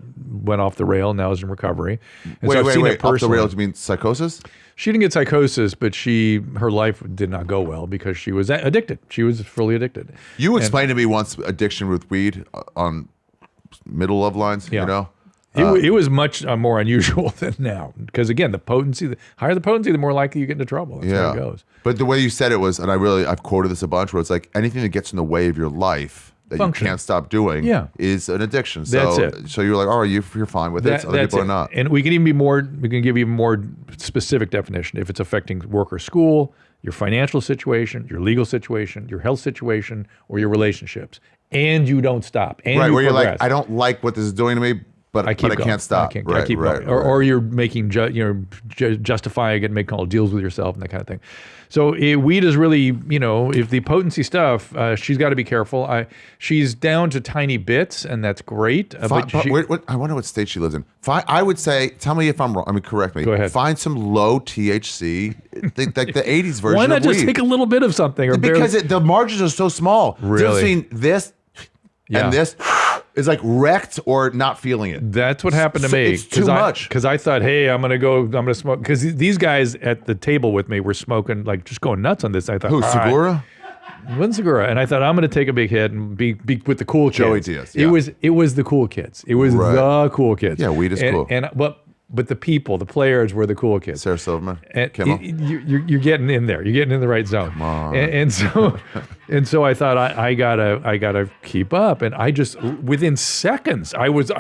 Speaker 1: went off the rail. Now is in recovery. And so I've seen it
Speaker 2: Off the
Speaker 1: personally.
Speaker 2: rails, you mean psychosis?
Speaker 1: She didn't get psychosis, but her life did not go well because she was addicted. She was fully addicted.
Speaker 2: You explained to me once addiction with weed on middle love lines,
Speaker 1: Yeah.
Speaker 2: you know?
Speaker 1: It was much more unusual than now because again, the higher the potency, the more likely you get into trouble. That's how it goes.
Speaker 2: But the way you said it was, and I've quoted this a bunch, where it's like anything that gets in the way of your life that
Speaker 1: Function.
Speaker 2: you can't stop doing is an addiction. So,
Speaker 1: That's it.
Speaker 2: So you're like, all right, you're fine with it. Other people are not.
Speaker 1: And we can even be more. We can give you more specific definition if it's affecting work or school, your financial situation, your legal situation, your health situation, or your relationships, and you don't stop. And
Speaker 2: Right,
Speaker 1: you
Speaker 2: where you're
Speaker 1: progress.
Speaker 2: like, I don't like what this is doing to me, but I
Speaker 1: keep going.
Speaker 2: can't stop.
Speaker 1: I
Speaker 2: right,
Speaker 1: keep
Speaker 2: right,
Speaker 1: going.
Speaker 2: right.
Speaker 1: Or you're making justifying and making all deals with yourself and that kind of thing. So weed is really, if the potency stuff, she's got to be careful. She's down to tiny bits, and that's great.
Speaker 2: I wonder what state she lives in. I would say, tell me if I'm wrong. I mean, correct me.
Speaker 1: Go ahead.
Speaker 2: Find some low THC, like the 80s version
Speaker 1: why not
Speaker 2: of
Speaker 1: just
Speaker 2: weed.
Speaker 1: take a little bit of something? Or
Speaker 2: Because the margins are so small.
Speaker 1: Really?
Speaker 2: Between this
Speaker 1: Yeah.
Speaker 2: and this is like wrecked or not feeling it.
Speaker 1: That's what happened to me.
Speaker 2: It's too much.
Speaker 1: Because I thought, hey, I'm gonna smoke. Because these guys at the table with me were smoking, like just going nuts on this. I thought,
Speaker 2: Who,
Speaker 1: all right.
Speaker 2: Segura?
Speaker 1: It wasn't Segura, and I thought I'm gonna take a big hit and be with the cool kids.
Speaker 2: Joey Diaz, yeah.
Speaker 1: It was the cool kids. It was
Speaker 2: Right.
Speaker 1: the cool kids.
Speaker 2: Yeah, weed is cool.
Speaker 1: But the people, the players were the cool kids.
Speaker 2: Sarah Silverman?
Speaker 1: And
Speaker 2: Kimmel?
Speaker 1: you're getting in there. You're getting in the right zone.
Speaker 2: Come on.
Speaker 1: And so I thought I gotta keep up. And I just within seconds I was a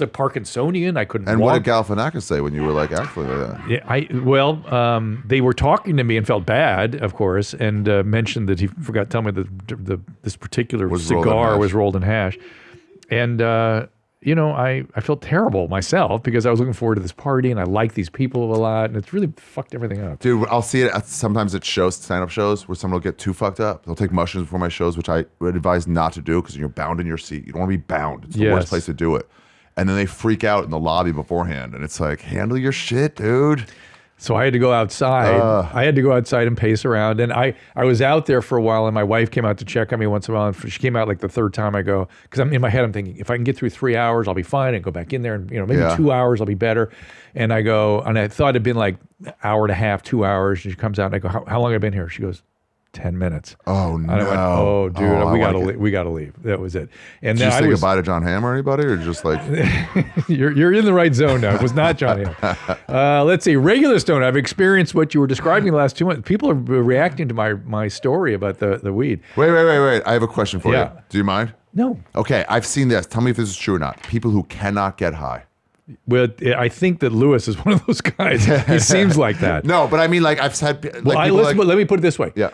Speaker 1: Parkinsonian. I couldn't.
Speaker 2: And
Speaker 1: walk.
Speaker 2: what did Galifianakis say when you were like actually like that?
Speaker 1: Yeah, they were talking to me and felt bad, of course, and mentioned that he forgot to tell me that this particular
Speaker 2: Was rolled in
Speaker 1: cigar
Speaker 2: hash.
Speaker 1: was rolled in hash, and I felt terrible myself because I was looking forward to this party and I like these people a lot, and it's really fucked everything up.
Speaker 2: Dude, I'll see it sometimes at shows, stand-up shows, where someone will get too fucked up. They'll take mushrooms before my shows, which I would advise not to do because you're bound in your seat. You don't want to be bound. It's the worst
Speaker 1: Yes.
Speaker 2: place to do it. And then they freak out in the lobby beforehand, and it's like, handle your shit, dude.
Speaker 1: So I had to go outside. I had to go outside and pace around. And I was out there for a while, and my wife came out to check on me once in a while. And she came out like the third time I go, because I'm in my head, I'm thinking, if I can get through 3 hours, I'll be fine. And go back in there, and maybe 2 hours, I'll be better. And I go, and I thought it'd been like an hour and a half, 2 hours. And she comes out, and I go, how long have I been here? She goes, 10 minutes.
Speaker 2: Oh,
Speaker 1: And I went,
Speaker 2: no.
Speaker 1: oh, dude,
Speaker 2: Oh,
Speaker 1: we gotta leave. That was it. And
Speaker 2: Did
Speaker 1: then
Speaker 2: you
Speaker 1: I
Speaker 2: say
Speaker 1: was,
Speaker 2: goodbye to John Hamm or anybody, or just like,
Speaker 1: you're in the right zone now. It was not John Hill. Let's see. Regular Stone. I've experienced what you were describing the last 2 months. People are reacting to my story about the weed.
Speaker 2: wait. I have a question for
Speaker 1: Yeah.
Speaker 2: you. Do you mind?
Speaker 1: No.
Speaker 2: Okay, I've seen this. Tell me if this is true or not. People who cannot get high.
Speaker 1: Well, I think that Lewis is one of those guys. He seems like that.
Speaker 2: No, but I mean, like, I've said, like,
Speaker 1: Well,
Speaker 2: people like,
Speaker 1: let me put it this way.
Speaker 2: Yeah.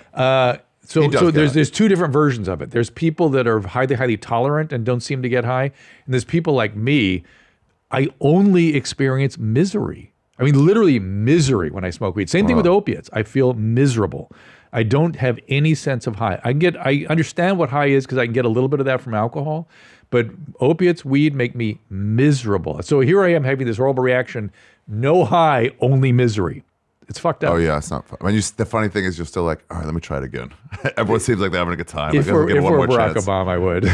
Speaker 1: So
Speaker 2: He does get high.
Speaker 1: there's two different versions of it. There's people that are highly tolerant and don't seem to get high, and there's people like me. I only experience misery. I mean, literally misery when I smoke weed. Same thing with opiates. I feel miserable. I don't have any sense of high. I understand what high is because I can get a little bit of that from alcohol, but opiates, weed make me miserable. So here I am having this horrible reaction. No high, only misery. It's fucked up.
Speaker 2: oh yeah, it's not fun. I mean, the funny thing is you're still like, all right, let me try it again. Everyone seems like they're having a good time.
Speaker 1: If
Speaker 2: Like, I'll
Speaker 1: we're,
Speaker 2: give it
Speaker 1: if
Speaker 2: one
Speaker 1: we're
Speaker 2: more
Speaker 1: Barack
Speaker 2: chance.
Speaker 1: Obama, I would.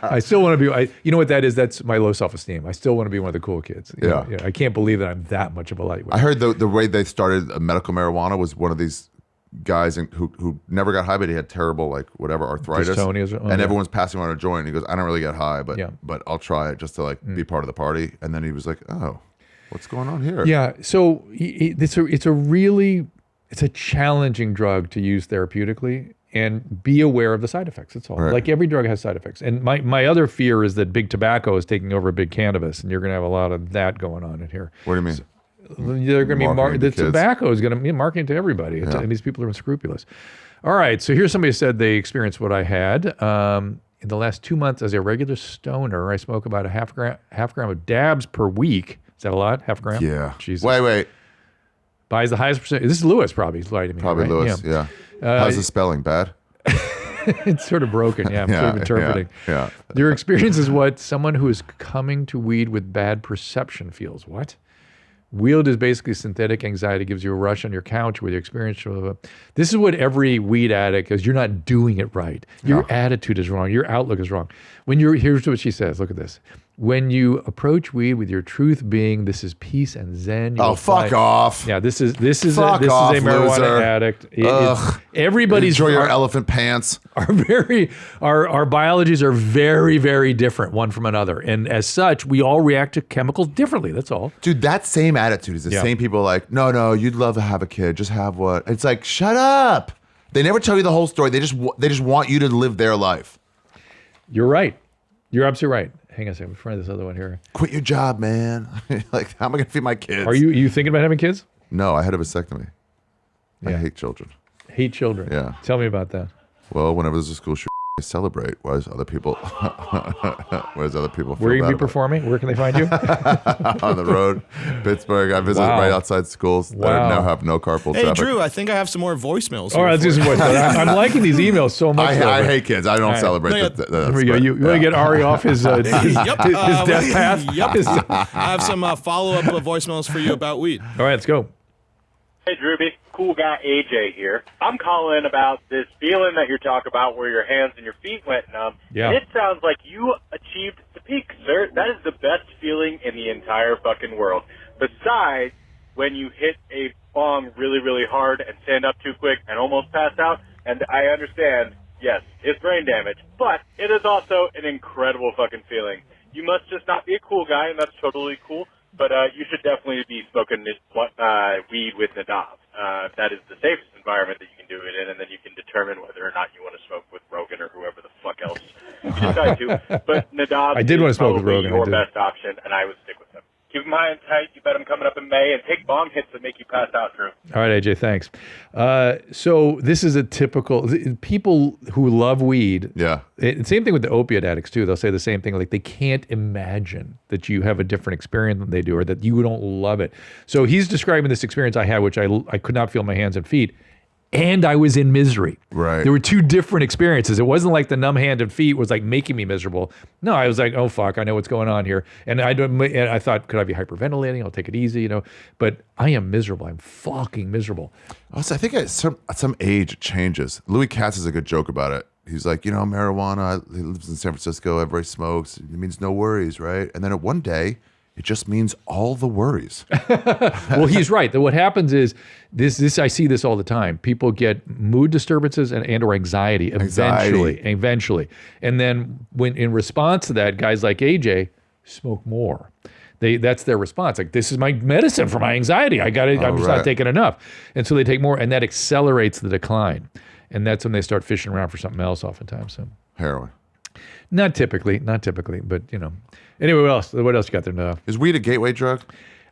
Speaker 1: I still want to be. You know what that is? That's my low self-esteem. I still want to be one of the cool kids. You know, I can't believe that I'm that much of a lightweight.
Speaker 2: I heard the way they started medical marijuana was one of these guys who never got high, but he had terrible like arthritis,
Speaker 1: Dystonias,
Speaker 2: and
Speaker 1: yeah.
Speaker 2: everyone's passing around a joint. And he goes, I don't really get high, but
Speaker 1: Yeah.
Speaker 2: I'll try it just to like be part of the party. And then he was like, oh, what's going on here?
Speaker 1: Yeah. So it's a challenging drug to use therapeutically, and be aware of the side effects. That's all.
Speaker 2: Right.
Speaker 1: Like every drug has side effects. And my other fear is that big tobacco is taking over big cannabis, and you're going to have a lot of that going on in here.
Speaker 2: What do you mean?
Speaker 1: they're going to be
Speaker 2: Marketing to
Speaker 1: the
Speaker 2: kids.
Speaker 1: tobacco is going to be marketing to everybody. And these people are unscrupulous. All right, so here's somebody who said they experienced what I had. In the last 2 months, as a regular stoner, I smoke about a half gram of dabs per week. Is that a lot? Half a gram?
Speaker 2: Yeah.
Speaker 1: Jesus.
Speaker 2: Wait.
Speaker 1: Buys the highest percent. This is Lewis, probably. He's lying to me.
Speaker 2: Probably
Speaker 1: right?
Speaker 2: Lewis. Yeah. How's the spelling? Bad?
Speaker 1: It's sort of broken. Yeah, I'm sort of interpreting.
Speaker 2: Yeah.
Speaker 1: Your experience is what someone who is coming to weed with bad perception feels. What? Weed is basically synthetic anxiety, gives you a rush on your couch with your experience. This is what every weed addict is. You're not doing it right. Your attitude is wrong. Your outlook is wrong. Here's what she says. Look at this. When you approach weed with your truth being, this is peace and zen.
Speaker 2: Oh, fuck off.
Speaker 1: Yeah, this is a
Speaker 2: Fuck off,
Speaker 1: marijuana
Speaker 2: loser.
Speaker 1: addict.
Speaker 2: Everybody's enjoy your elephant pants.
Speaker 1: Our biologies are very, very different one from another, and as such, we all react to chemicals differently. That's all.
Speaker 2: Dude, that same attitude is the same people like, no, you'd love to have a kid. Just have one. It's like, shut up. They never tell you the whole story. They just want you to live their life.
Speaker 1: You're right. You're absolutely right. Hang on a second. Let's try this other one here.
Speaker 2: Quit your job, man. Like, how am I going to feed my kids?
Speaker 1: Are you thinking about having kids?
Speaker 2: No, I had a vasectomy. I
Speaker 1: Yeah.
Speaker 2: hate children.
Speaker 1: Hate children.
Speaker 2: Yeah.
Speaker 1: Tell me about that.
Speaker 2: Well, whenever there's a school shooting, I celebrate. Whereas other people feel
Speaker 1: Where are you
Speaker 2: bad
Speaker 1: going to be
Speaker 2: about it.
Speaker 1: performing? Where can they find you?
Speaker 2: On the road, Pittsburgh. I visit right outside schools that now have no carpool
Speaker 3: Hey,
Speaker 2: traffic.
Speaker 3: Drew, I think I have some more voicemails.
Speaker 1: All right, let's do some voice. I'm liking these emails so much.
Speaker 2: I hate kids. I don't celebrate
Speaker 3: No,
Speaker 2: that.
Speaker 1: Here we go. You want to get Ari off his death path?
Speaker 3: Yep. I have some follow-up voicemails for you about weed.
Speaker 1: All right, let's go.
Speaker 6: Hey, Drewby. Cool Guy AJ here. I'm calling about this feeling that you're talking about where your hands and your feet went numb.
Speaker 1: Yeah.
Speaker 6: And it sounds like you achieved the peak, sir. That is the best feeling in the entire fucking world. Besides, when you hit a bong really, really hard and stand up too quick and almost pass out. And I understand, yes, it's brain damage, but it is also an incredible fucking feeling. You must just not be a cool guy, and that's totally cool. But you should definitely be smoking weed with Nadav. That is the safest environment that you can do it in, and then you can determine whether or not you want to smoke with Rogan or whoever the fuck else you decide to. But Nadav
Speaker 1: I did want to
Speaker 6: is
Speaker 1: smoke with
Speaker 6: probably
Speaker 1: Rogan, I
Speaker 6: your
Speaker 1: did.
Speaker 6: best option, and I would stick with him. Keep him high and tight. You bet him coming up in May, and take bong hits that make you pass out, Drew.
Speaker 1: All right, AJ, thanks. So this is a typical people who love weed.
Speaker 2: Yeah.
Speaker 1: Same thing with the opiate addicts too. They'll say the same thing, like they can't imagine that you have a different experience than they do, or that you don't love it. So he's describing this experience I had, which I could not feel my hands and feet, and I was in misery.
Speaker 2: Right.
Speaker 1: There were two different experiences. It wasn't like the numb hand and feet was like making me miserable. No, I was like, oh fuck, I know what's going on here. And I thought, could I be hyperventilating? I'll take it easy, But I am miserable. I'm fucking miserable.
Speaker 2: Also, I think at some age it changes. Louis Katz has a good joke about it. He's like, marijuana, he lives in San Francisco, everybody smokes. It means no worries, right? And then at one day, it just means all the worries.
Speaker 1: Well, he's right. What happens is this. I see this all the time. People get mood disturbances and or anxiety eventually. And then when in response to that, guys like AJ smoke more. That's their response. Like, this is my medicine for my anxiety. I'm just not taking enough. And so they take more, and that accelerates the decline. And that's when they start fishing around for something else oftentimes. So
Speaker 2: Heroin.
Speaker 1: not typically, but Anyway, what else you got there now?
Speaker 2: Is weed a gateway drug?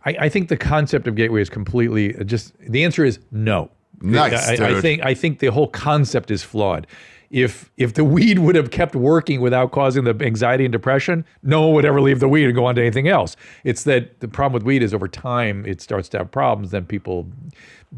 Speaker 1: I think the concept of gateway is completely the answer is no.
Speaker 2: Nice, dude.
Speaker 1: I think the whole concept is flawed. If the weed would have kept working without causing the anxiety and depression, no one would ever leave the weed and go on to anything else. It's that the problem with weed is over time it starts to have problems. Then people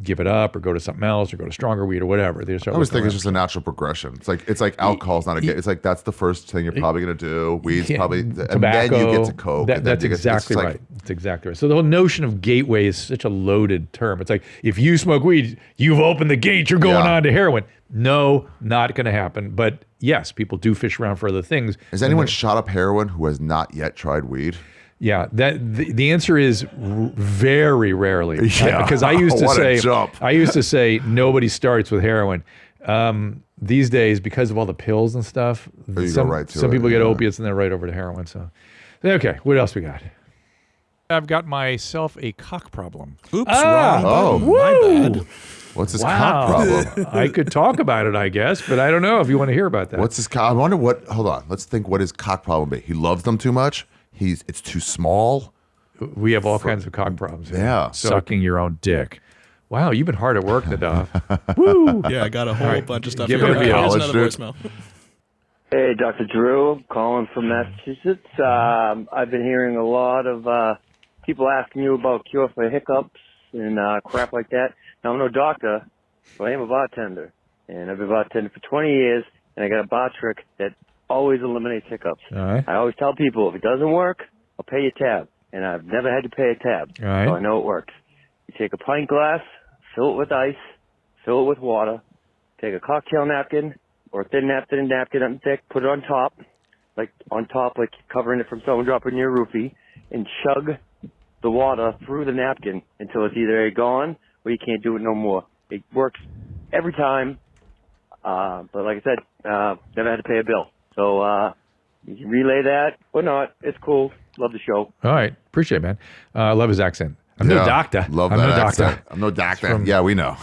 Speaker 1: give it up or go to something else or go to stronger weed or whatever. They start
Speaker 2: I always
Speaker 1: looking
Speaker 2: think it's
Speaker 1: around.
Speaker 2: just a natural progression. It's like alcohol's not a gateway. It's like that's the first thing you're probably going to do. Weed's probably, and
Speaker 1: tobacco.
Speaker 2: then you get to coke. and then
Speaker 1: That's
Speaker 2: you get to-
Speaker 1: exactly
Speaker 2: it's
Speaker 1: right. That's exactly right. So the whole notion of gateway is such a loaded term. It's like, if you smoke weed, you've opened the gate, you're going on to heroin. No, not going to happen. But yes, people do fish around for other things.
Speaker 2: Has anyone shot up heroin who has not yet tried weed?
Speaker 1: Yeah, the answer is very rarely.
Speaker 2: Yeah.
Speaker 1: Because I used to
Speaker 2: What a jump.
Speaker 1: say nobody starts with heroin. These days, because of all the pills and stuff,
Speaker 2: go
Speaker 1: some
Speaker 2: right to it,
Speaker 1: people get
Speaker 2: yeah.
Speaker 1: opiates and then right over to heroin. So, okay, what else we got?
Speaker 4: I've got myself a cock problem.
Speaker 3: Oops, wrong.
Speaker 2: Oh,
Speaker 3: My bad.
Speaker 2: What's his cock problem?
Speaker 1: I could talk about it, I guess, but I don't know if you want to hear about that.
Speaker 2: What's his cock? I wonder what. Hold on. Let's think. What his cock problem be? He loves them too much. It's too small.
Speaker 1: We have all kinds of cock problems.
Speaker 2: Yeah.
Speaker 1: Sucking your own dick. Wow, you've been hard at work, Nadav. Woo!
Speaker 3: Yeah, I got a whole bunch of stuff
Speaker 1: Give
Speaker 3: here.
Speaker 1: it a
Speaker 3: Here's
Speaker 2: college
Speaker 3: another
Speaker 2: dude.
Speaker 3: voicemail.
Speaker 7: Hey, Dr. Drew, calling from Massachusetts. I've been hearing a lot of people asking you about cure for hiccups and crap like that. Now, I'm no doctor, but I am a bartender, and I've been bartending for 20 years, and I got a bar trick that always eliminates hiccups.
Speaker 1: All right.
Speaker 7: I always tell people, if it doesn't work, I'll pay your tab, and I've never had to pay a tab,
Speaker 1: All right.
Speaker 7: so I know it works. You take a pint glass, fill it with ice, fill it with water, take a cocktail napkin, or a thin napkin, up thick, put it on top, like covering it from someone dropping your roofie, and chug the water through the napkin until it's either gone or you can't do it no more. It works every time, but like I said, never had to pay a bill. So you can relay that or not. It's cool. Love the show.
Speaker 1: All right. Appreciate it, man. I love his accent. I'm no doctor.
Speaker 2: Love
Speaker 1: I'm
Speaker 2: that
Speaker 1: no
Speaker 2: accent.
Speaker 1: doctor.
Speaker 2: I'm no doctor. Yeah, we know.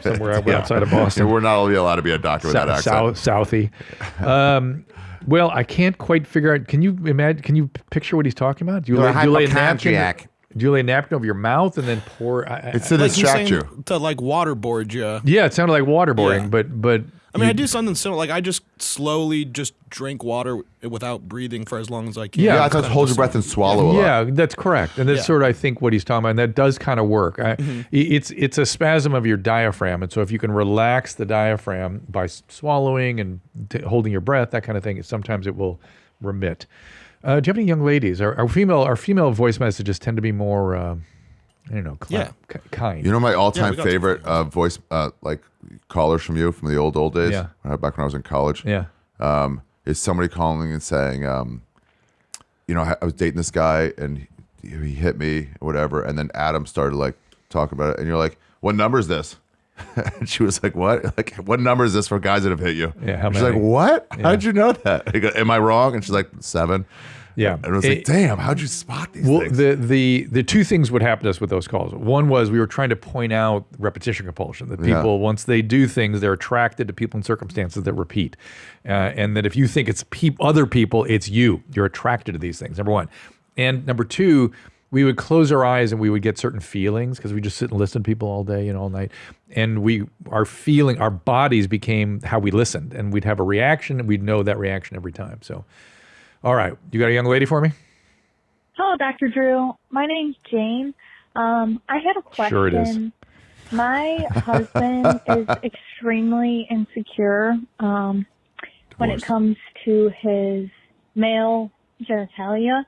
Speaker 1: Somewhere outside of Boston.
Speaker 2: We're not allowed to be a doctor with that accent.
Speaker 1: Southie. Well, I can't quite figure out. Can you imagine? Can you picture what he's talking about? Do you lay a napkin? Do you lay a napkin over your mouth and then pour?
Speaker 2: It's to
Speaker 3: Like he's
Speaker 2: distract
Speaker 3: saying
Speaker 2: you.
Speaker 3: to like waterboard you.
Speaker 1: Yeah, it sounded like waterboarding,
Speaker 3: Yeah.
Speaker 1: but
Speaker 3: I mean, I do something similar. Like I just slowly just drink water without breathing for as long as I can.
Speaker 1: Yeah,
Speaker 2: Yeah, I
Speaker 3: It's
Speaker 2: thought
Speaker 3: kinda
Speaker 2: hold your
Speaker 3: just-
Speaker 2: breath and swallow a lot.
Speaker 1: Yeah, that's correct, and that's
Speaker 3: Yeah.
Speaker 1: sort of I think what he's talking about, and that does kind of work. It's a spasm of your diaphragm, and so if you can relax the diaphragm by swallowing and holding your breath, that kind of thing, sometimes it will remit. Do you have any young ladies? Our female voice messages tend to be more, I don't know, kind.
Speaker 2: You know my all-time
Speaker 3: we got some
Speaker 2: favorite voice like callers from you from the old days.
Speaker 1: Yeah.
Speaker 2: Back when I was in college.
Speaker 1: Yeah.
Speaker 2: Is somebody calling and saying, you know, I was dating this guy and he hit me or whatever, and then Adam started like talking about it, and you're like, "What number is this?" And she was like, "What? Like, what number is this for guys that have hit you?"
Speaker 1: Yeah, how
Speaker 2: She's
Speaker 1: many?
Speaker 2: like, "What? How did you know that?" I go, "Am I wrong?" And she's like, 7.
Speaker 1: Yeah.
Speaker 2: And I was like, "Damn, how'd you spot these
Speaker 1: Well,
Speaker 2: things?"
Speaker 1: the two things would happen to us with those calls. One was we were trying to point out repetition compulsion, that people, once they do things, they're attracted to people and circumstances that repeat. And that if you think it's other people, it's you. You're attracted to these things, number one. And number two, we would close our eyes and we would get certain feelings because we just sit and listen to people all day and all night. And our bodies became how we listened. And we'd have a reaction and we'd know that reaction every time. So, all right. You got a young lady for me?
Speaker 8: Hello, Dr. Drew. My name's Jane. I had a question.
Speaker 1: Sure it is.
Speaker 8: My husband is extremely insecure when it comes to his male genitalia.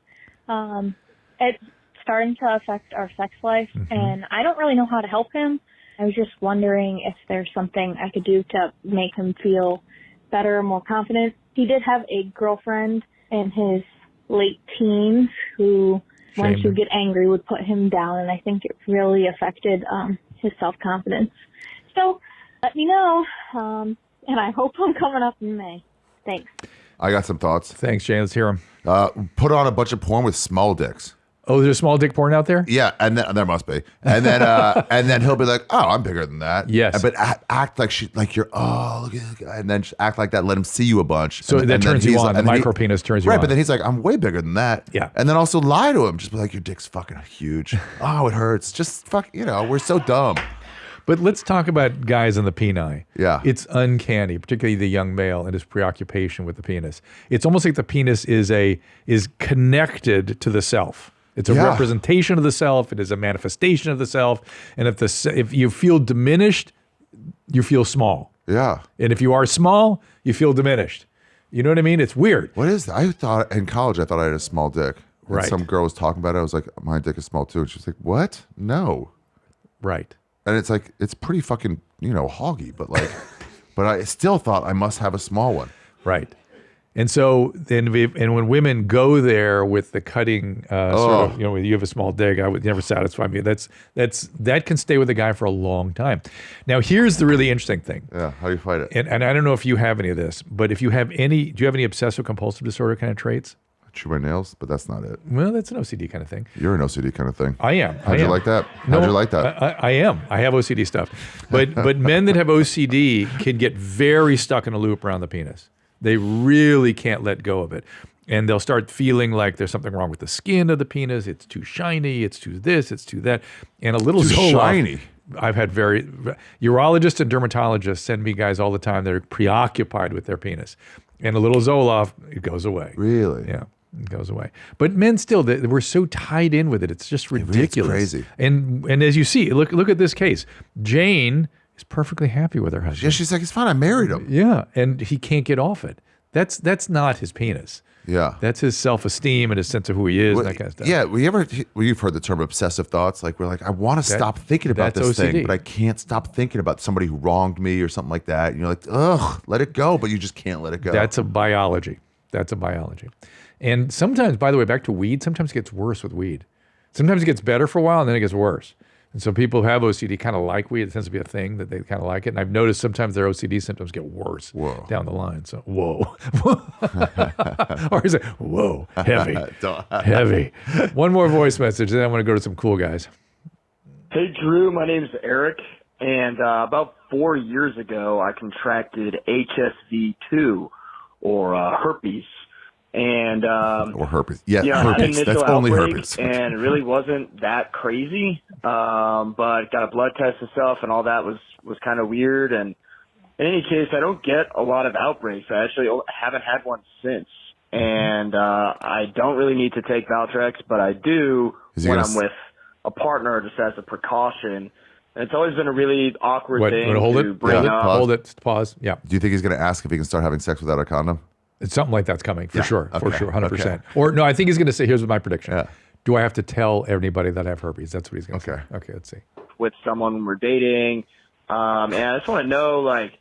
Speaker 8: It's starting to affect our sex life, and I don't really know how to help him. I was just wondering if there's something I could do to make him feel better, more confident. He did have a girlfriend in his late teens who, once you get angry, would put him down, and I think it really affected his self-confidence. So let me know, and I hope I'm coming up in May. Thanks.
Speaker 2: I got some thoughts.
Speaker 1: Thanks, Jane. Let's hear them.
Speaker 2: Put on a bunch of porn with small dicks.
Speaker 1: Oh, there's a small dick porn out there?
Speaker 2: Yeah, and then there must be, and then and then he'll be like, "Oh, I'm bigger than that."
Speaker 1: Yes.
Speaker 2: but act like you're. Oh, look at the guy, and then just act like that. Let him see you a bunch.
Speaker 1: So
Speaker 2: and,
Speaker 1: that
Speaker 2: and then
Speaker 1: turns you
Speaker 2: he's
Speaker 1: on.
Speaker 2: like-
Speaker 1: The
Speaker 2: and then
Speaker 1: micro penis turns you
Speaker 2: right,
Speaker 1: on.
Speaker 2: but then he's like, "I'm way bigger than that."
Speaker 1: Yeah.
Speaker 2: and then also lie to him. Just be like, "Your dick's fucking huge." Oh, it hurts. Just fuck. You know, we're so dumb.
Speaker 1: But let's talk about guys in the peni.
Speaker 2: Yeah.
Speaker 1: It's uncanny, particularly the young male and his preoccupation with the penis. It's almost like the penis is connected to the self. It's a representation of the self. It is a manifestation of the self. And if you feel diminished, you feel small.
Speaker 2: Yeah.
Speaker 1: And if you are small, you feel diminished. You know what I mean? It's weird.
Speaker 2: What is that? I thought in college I thought I had a small dick. And
Speaker 1: Right.
Speaker 2: some girl was talking about it. I was like, "My dick is small too." And she's like, "What? No."
Speaker 1: Right.
Speaker 2: And it's like, it's pretty fucking, hoggy, but like, but I still thought I must have a small one.
Speaker 1: Right. And so then, when women go there with the cutting, sort of, you have a small dick, I would never satisfy me. That can stay with a guy for a long time. Now, here's the really interesting thing.
Speaker 2: Yeah. How do you fight it?
Speaker 1: And I don't know if you have any of this, but if you have any, do you have any obsessive compulsive disorder kind of traits?
Speaker 2: Chew my nails, but that's not it.
Speaker 1: Well, that's an OCD kind of thing.
Speaker 2: You're an OCD kind of thing.
Speaker 1: I am.
Speaker 2: How'd you like that? How'd you like that?
Speaker 1: I am. I have OCD stuff. But men that have OCD can get very stuck in a loop around the penis. They really can't let go of it. And they'll start feeling like there's something wrong with the skin of the penis. It's too shiny. It's too this. It's too that. And a little
Speaker 2: Too
Speaker 1: Zoloft.
Speaker 2: shiny.
Speaker 1: I've had urologists and dermatologists send me guys all the time that are preoccupied with their penis. And a little Zoloft, it goes away.
Speaker 2: Really?
Speaker 1: Yeah, it goes away. But men still, we're so tied in with it. It's just ridiculous.
Speaker 2: crazy.
Speaker 1: And as you see, look at this case. Jane is perfectly happy with her husband.
Speaker 2: Yeah, she's like, it's fine. I married him.
Speaker 1: Yeah, and he can't get off it. That's not his penis.
Speaker 2: Yeah.
Speaker 1: That's his self-esteem and his sense of who he is and that kind of stuff.
Speaker 2: Yeah, you've heard the term obsessive thoughts. Like we're like, I want to stop thinking about
Speaker 1: that's
Speaker 2: this
Speaker 1: OCD.
Speaker 2: thing, but I can't stop thinking about somebody who wronged me or something like that. And you're like, ugh, let it go, but you just can't let it go.
Speaker 1: That's a biology. And sometimes, by the way, back to weed, sometimes it gets worse with weed. Sometimes it gets better for a while and then it gets worse. And so people who have OCD kind of like weed. It tends to be a thing that they kind of like it. And I've noticed sometimes their OCD symptoms get worse down the line. So, whoa. Or is it, whoa, heavy, heavy. One more voice message, then I want to go to some cool guys.
Speaker 9: Hey, Drew, my name's Eric. And about 4 years ago, I contracted HSV2 or herpes. And
Speaker 2: or herpes. Yeah,
Speaker 9: I had an
Speaker 2: herpes.
Speaker 9: initial
Speaker 2: That's only
Speaker 9: outbreak,
Speaker 2: herpes.
Speaker 9: and it really wasn't that crazy. But got a blood test and stuff, and all that was kind of weird. And in any case, I don't get a lot of outbreaks. I actually haven't had one since. And I don't really need to take Valtrex, but I do when I'm with a partner, just as a precaution. And it's always been a really awkward thing to bring up.
Speaker 1: Hold it. Pause. Yeah.
Speaker 2: Do you think he's going to ask if he can start having sex without a condom?
Speaker 1: It's something like that's coming for sure.
Speaker 2: Okay.
Speaker 1: For sure. 100%.
Speaker 2: Okay.
Speaker 1: Or no, I think he's going to say, here's my prediction.
Speaker 2: Yeah.
Speaker 1: Do I have to tell everybody that I have herpes? That's what he's going to say. Okay, let's see.
Speaker 9: With someone when we're dating. And I just want to know, like,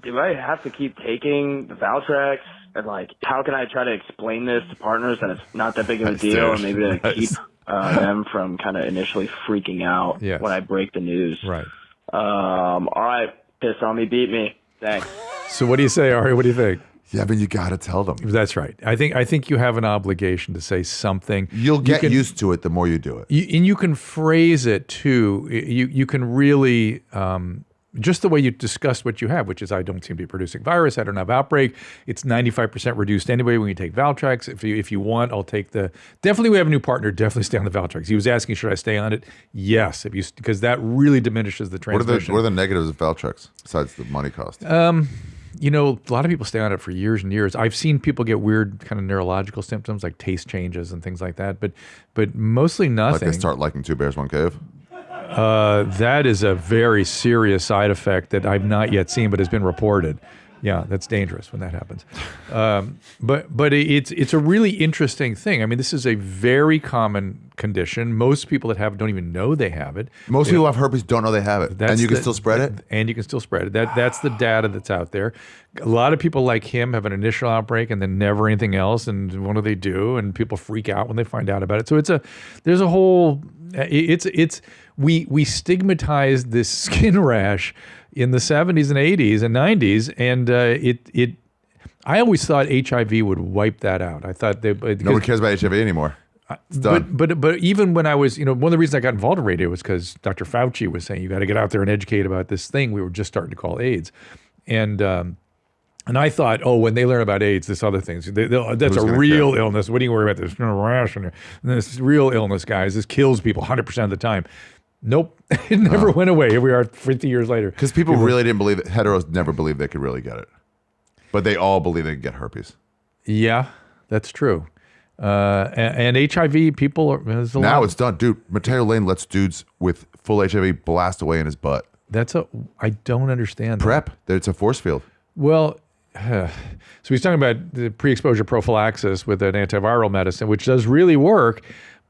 Speaker 9: do I have to keep taking the Valtrex? And, like, how can I try to explain this to partners that it's not that big of a deal, and maybe to keep them from kind of initially freaking out when I break the news?
Speaker 1: Right.
Speaker 9: All right. Piss on me, beat me. Thanks.
Speaker 1: So what do you say, Ari? What do you think?
Speaker 2: Yeah, but you got to tell them.
Speaker 1: That's right. I think you have an obligation to say something.
Speaker 2: You'll get used to it the more you do it.
Speaker 1: And you can phrase it too. You can really, just the way you discuss what you have, which is I don't seem to be producing virus. I don't have outbreak. It's 95% reduced anyway when you take Valtrex. If you want, I'll take definitely we have a new partner. Definitely stay on the Valtrex. He was asking, should I stay on it? Yes, because that really diminishes the transmission.
Speaker 2: What are the negatives of Valtrex besides the money cost?
Speaker 1: You know, a lot of people stay on it for years and years. I've seen people get weird kind of neurological symptoms like taste changes and things like that, but mostly nothing.
Speaker 2: Like they start liking Two Bears, One Cave?
Speaker 1: That is a very serious side effect that I've not yet seen, but has been reported. Yeah, that's dangerous when that happens. But it's a really interesting thing. I mean, this is a very common condition. Most people that have it don't even know they have it.
Speaker 2: Most people who have herpes don't know they have it, and you can still spread it?
Speaker 1: And you can still spread it. That's the data that's out there. A lot of people like him have an initial outbreak and then never anything else, and what do they do? And people freak out when they find out about it. So there's a whole, we stigmatized this skin rash in the 70s and 80s and 90s, and I always thought HIV would wipe that out. I thought
Speaker 2: nobody cares about HIV anymore. It's done.
Speaker 1: But even when I was, one of the reasons I got involved in radio was because Dr. Fauci was saying you got to get out there and educate about this thing we were just starting to call AIDS, and I thought, when they learn about AIDS, this other things, that's a real illness. What do you worry about? There's no rash and this real illness, guys. This kills people 100% of the time. Nope, it never went away. Here we are 50 years later.
Speaker 2: Because people really didn't believe it. Heteros never believed they could really get it. But they all believe they could get herpes.
Speaker 1: Yeah, that's true. And HIV, people are...
Speaker 2: Now it's done. Dude, Mateo Lane lets dudes with full HIV blast away in his butt.
Speaker 1: I don't understand
Speaker 2: PrEP. It's a force field.
Speaker 1: Well, so he's talking about the pre-exposure prophylaxis with an antiviral medicine, which does really work,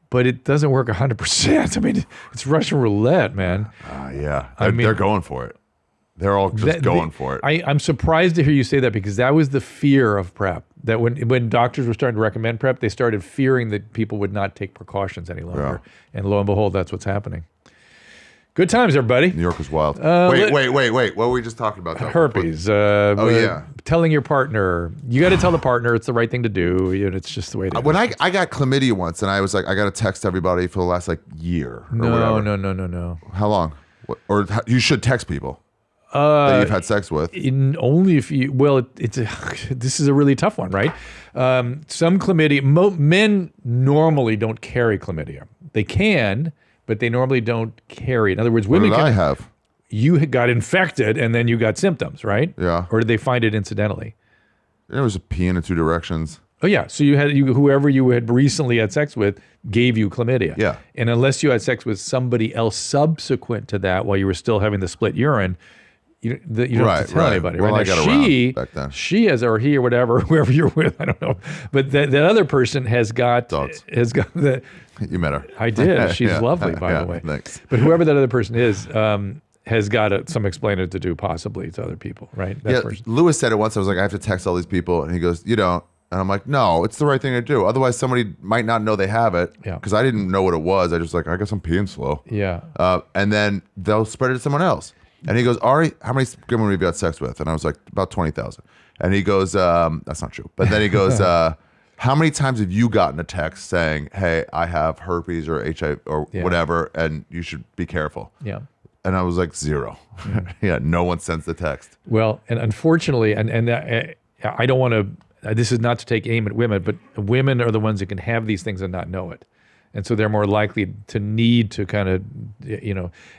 Speaker 1: but it doesn't work 100%. I mean, it's Russian roulette, man.
Speaker 2: Yeah. They're going for it. They're all just going for it.
Speaker 1: I'm surprised to hear you say that, because that was the fear of PrEP. That when doctors were starting to recommend PrEP, they started fearing that people would not take precautions any longer. Yeah. And lo and behold, that's what's happening. Good times, everybody.
Speaker 2: New York was wild. Wait. What were we just talking about?
Speaker 1: Herpes. Telling your partner. You got to tell the partner it's the right thing to do. It's just the way it is.
Speaker 2: When I got chlamydia once, and I was like, I got to text everybody for the last year or whatever.
Speaker 1: No.
Speaker 2: How long? Or you should text people. that you've had sex with.
Speaker 1: Only if you. Well, this is a really tough one, right? Some chlamydia. Men normally don't carry chlamydia. They can, but they normally don't carry. In other words, women
Speaker 2: What did
Speaker 1: can.
Speaker 2: I have?
Speaker 1: You got infected and then you got symptoms, right?
Speaker 2: Yeah.
Speaker 1: Or did they find it incidentally?
Speaker 2: There was a pee in 2 directions.
Speaker 1: Oh yeah. So whoever you had recently had sex with gave you chlamydia.
Speaker 2: Yeah.
Speaker 1: And unless you had sex with somebody else subsequent to that while you were still having the split urine, you don't have to tell anybody.
Speaker 2: Well,
Speaker 1: right?
Speaker 2: I got
Speaker 1: she,
Speaker 2: around back then.
Speaker 1: She has, or he or whatever, whoever you're with, I don't know. But that other person has got
Speaker 2: Dogs.
Speaker 1: the.
Speaker 2: You met her.
Speaker 1: I did. She's
Speaker 2: Yeah.
Speaker 1: lovely, by
Speaker 2: Yeah,
Speaker 1: the way.
Speaker 2: thanks.
Speaker 1: But whoever that other person is has got some explaining to do, possibly to other people, right? That person.
Speaker 2: Lewis said it once. I was like, I have to text all these people, and he goes, "You don't." And I'm like, "No, it's the right thing to do. Otherwise, somebody might not know they have it."
Speaker 1: Yeah.
Speaker 2: Because I didn't know what it was. I just like, I guess I'm peeing slow.
Speaker 1: Yeah.
Speaker 2: And then they'll spread it to someone else. And he goes, "Ari, how many women have you had sex with?" And I was like, "About 20,000." And he goes, "That's not true." But then he goes, "How many times have you gotten a text saying, 'Hey, I have herpes or HIV or whatever, and you should be careful'?"
Speaker 1: Yeah.
Speaker 2: And I was like, 0. Yeah, no one sends the text.
Speaker 1: Well, and unfortunately, and I don't want to. This is not to take aim at women, but women are the ones that can have these things and not know it, and so they're more likely to need to kind of,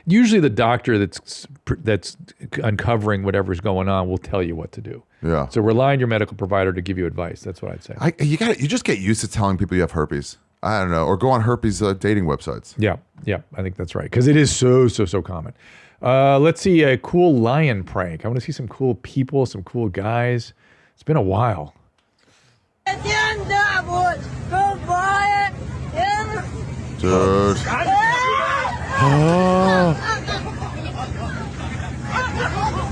Speaker 1: Usually, the doctor that's uncovering whatever's going on will tell you what to do.
Speaker 2: Yeah.
Speaker 1: So rely on your medical provider to give you advice. That's what I'd say.
Speaker 2: You just get used to telling people you have herpes. I don't know, or go on herpes dating websites.
Speaker 1: Yeah, I think that's right because it is so common. Let's see a cool lion prank. I want to see some cool people, some cool guys. It's been a while.
Speaker 2: Dude.